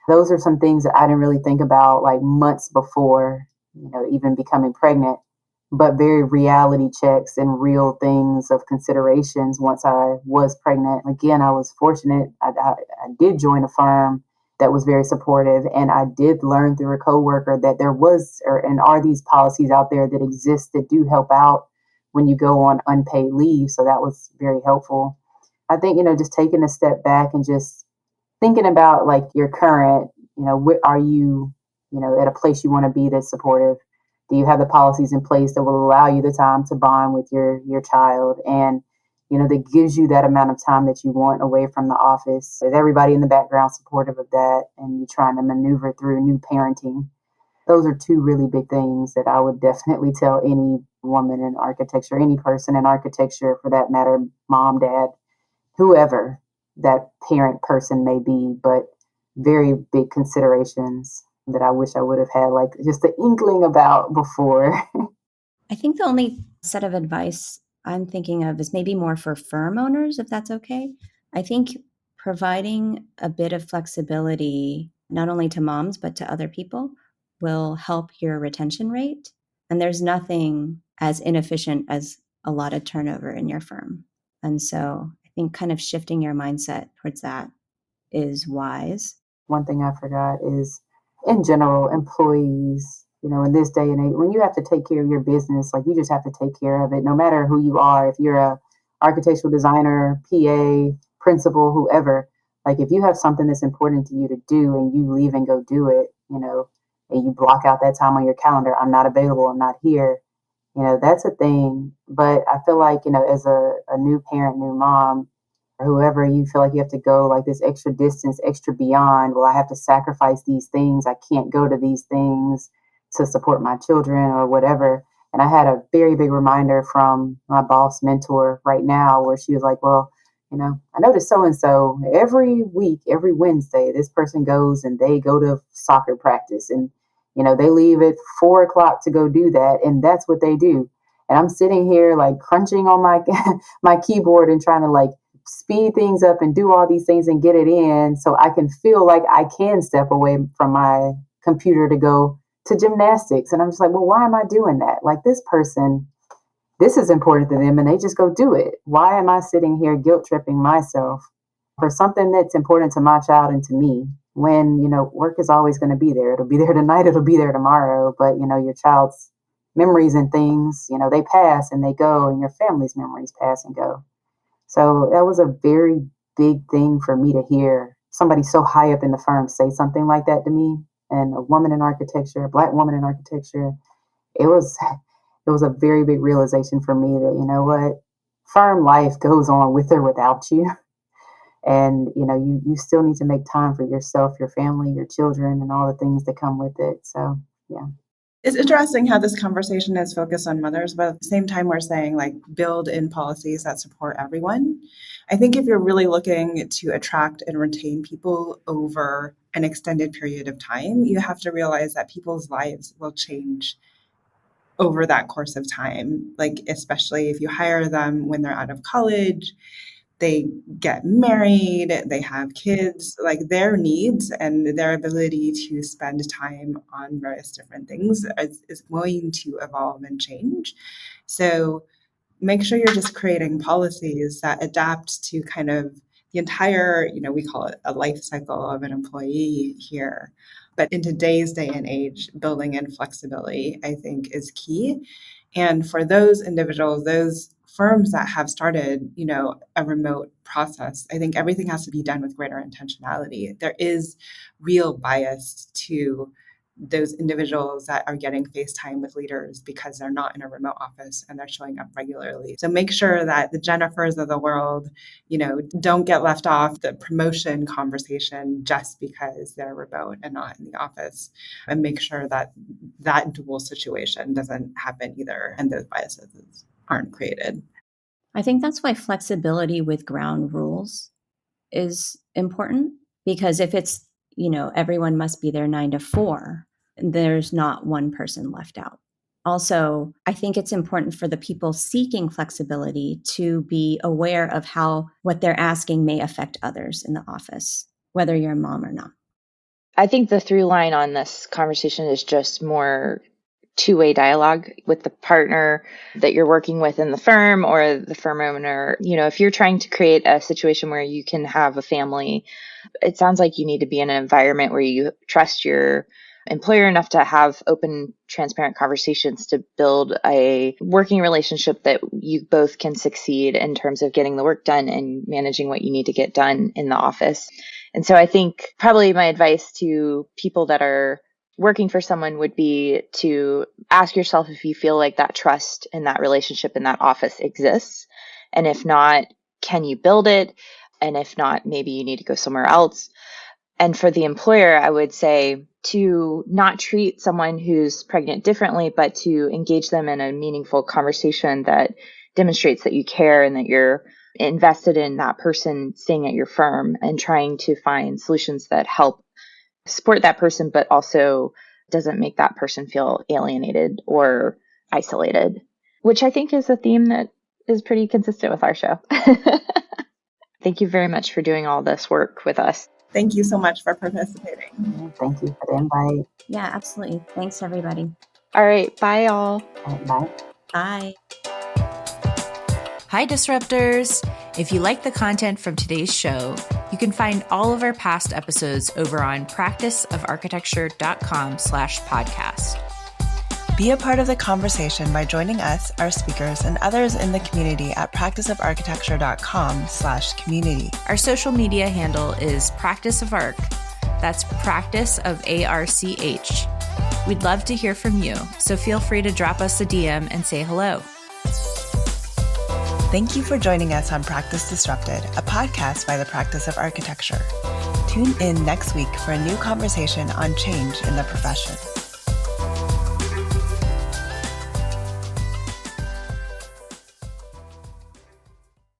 Speaker 7: Those are some things that I didn't really think about like months before, even becoming pregnant, but very reality checks and real things of considerations once I was pregnant. Again, I was fortunate. I did join a firm that was very supportive, and I did learn through a coworker that there are these policies out there that exist that do help out when you go on unpaid leave. So that was very helpful. I think, just taking a step back and just thinking about like your current, are you, at a place you want to be that's supportive? Do you have the policies in place that will allow you the time to bond with your child? And, that gives you that amount of time that you want away from the office. Is everybody in the background supportive of that? And you're trying to maneuver through new parenting. Those are two really big things that I would definitely tell any woman in architecture, any person in architecture for that matter, mom, dad, whoever that parent person may be, but very big considerations that I wish I would have had like just the inkling about before.
Speaker 6: I think the only set of advice I'm thinking of is maybe more for firm owners, if that's okay. I think providing a bit of flexibility, not only to moms, but to other people, will help your retention rate. And there's nothing as inefficient as a lot of turnover in your firm. And so I think kind of shifting your mindset towards that is wise.
Speaker 7: One thing I forgot is, in general, employees, in this day and age, when you have to take care of your business, like you just have to take care of it, no matter who you are. If you're a architectural designer, PA, principal, whoever, like if you have something that's important to you to do and you leave and go do it, and you block out that time on your calendar, I'm not available, I'm not here, that's a thing. But I feel like, as a new parent, new mom, or whoever, you feel like you have to go like this extra distance, extra beyond. Well, I have to sacrifice these things. I can't go to these things to support my children or whatever. And I had a very big reminder from my boss mentor right now where she was like, well, I noticed so-and-so every week, every Wednesday, this person goes and they go to soccer practice and, they leave at 4 o'clock to go do that. And that's what they do. And I'm sitting here like crunching on my, my keyboard and trying to like speed things up and do all these things and get it in so I can feel like I can step away from my computer to go to gymnastics. And I'm just like, well, why am I doing that? Like this person, this is important to them and they just go do it. Why am I sitting here guilt tripping myself for something that's important to my child and to me when, work is always going to be there. It'll be there tonight. It'll be there tomorrow. But, your child's memories and things, they pass and they go, and your family's memories pass and go. So that was a very big thing for me to hear somebody so high up in the firm say something like that to me. And a woman in architecture, a Black woman in architecture, it was a very big realization for me that, firm life goes on with or without you. And, you still need to make time for yourself, your family, your children, and all the things that come with it. So, yeah.
Speaker 1: It's interesting how this conversation is focused on mothers, but at the same time, we're saying like build in policies that support everyone. I think if you're really looking to attract and retain people over an extended period of time, you have to realize that people's lives will change over that course of time. Like, especially if you hire them when they're out of college, they get married, they have kids, like their needs and their ability to spend time on various different things is going to evolve and change. So make sure you're just creating policies that adapt to kind of the entire, we call it a life cycle of an employee here. But in today's day and age, building in flexibility, I think, is key. And for those individuals, those firms that have started, a remote process, I think everything has to be done with greater intentionality. There is real bias to those individuals that are getting FaceTime with leaders because they're not in a remote office and they're showing up regularly. So make sure that the Jennifers of the world, don't get left off the promotion conversation just because they're remote and not in the office. And make sure that that dual situation doesn't happen either and those biases aren't created.
Speaker 6: I think that's why flexibility with ground rules is important, because if it's, everyone must be there 9 to 4, there's not one person left out. Also, I think it's important for the people seeking flexibility to be aware of how what they're asking may affect others in the office, whether you're a mom or not.
Speaker 3: I think the through line on this conversation is just more two-way dialogue with the partner that you're working with in the firm or the firm owner. If you're trying to create a situation where you can have a family, it sounds like you need to be in an environment where you trust your employer enough to have open, transparent conversations to build a working relationship that you both can succeed in terms of getting the work done and managing what you need to get done in the office. And so I think probably my advice to people that are working for someone would be to ask yourself if you feel like that trust in that relationship in that office exists. And if not, can you build it? And if not, maybe you need to go somewhere else. And for the employer, I would say to not treat someone who's pregnant differently, but to engage them in a meaningful conversation that demonstrates that you care and that you're invested in that person staying at your firm and trying to find solutions that help support that person, but also doesn't make that person feel alienated or isolated, which I think is a theme that is pretty consistent with our show. Thank you very much for doing all this work with us.
Speaker 1: Thank you so much for participating.
Speaker 7: Thank you for the invite.
Speaker 6: Yeah, absolutely. Thanks, everybody.
Speaker 3: All right. Bye, all.
Speaker 7: Bye.
Speaker 6: Bye.
Speaker 2: Hi, Disruptors! If you like the content from today's show, you can find all of our past episodes over on practiceofarchitecture.com/podcast.
Speaker 8: Be a part of the conversation by joining us, our speakers, and others in the community at practiceofarchitecture.com/community.
Speaker 2: Our social media handle is Practice of Arch. That's Practice of ARCH. We'd love to hear from you, so feel free to drop us a DM and say hello.
Speaker 8: Thank you for joining us on Practice Disrupted, a podcast by the Practice of Architecture. Tune in next week for a new conversation on change in the profession.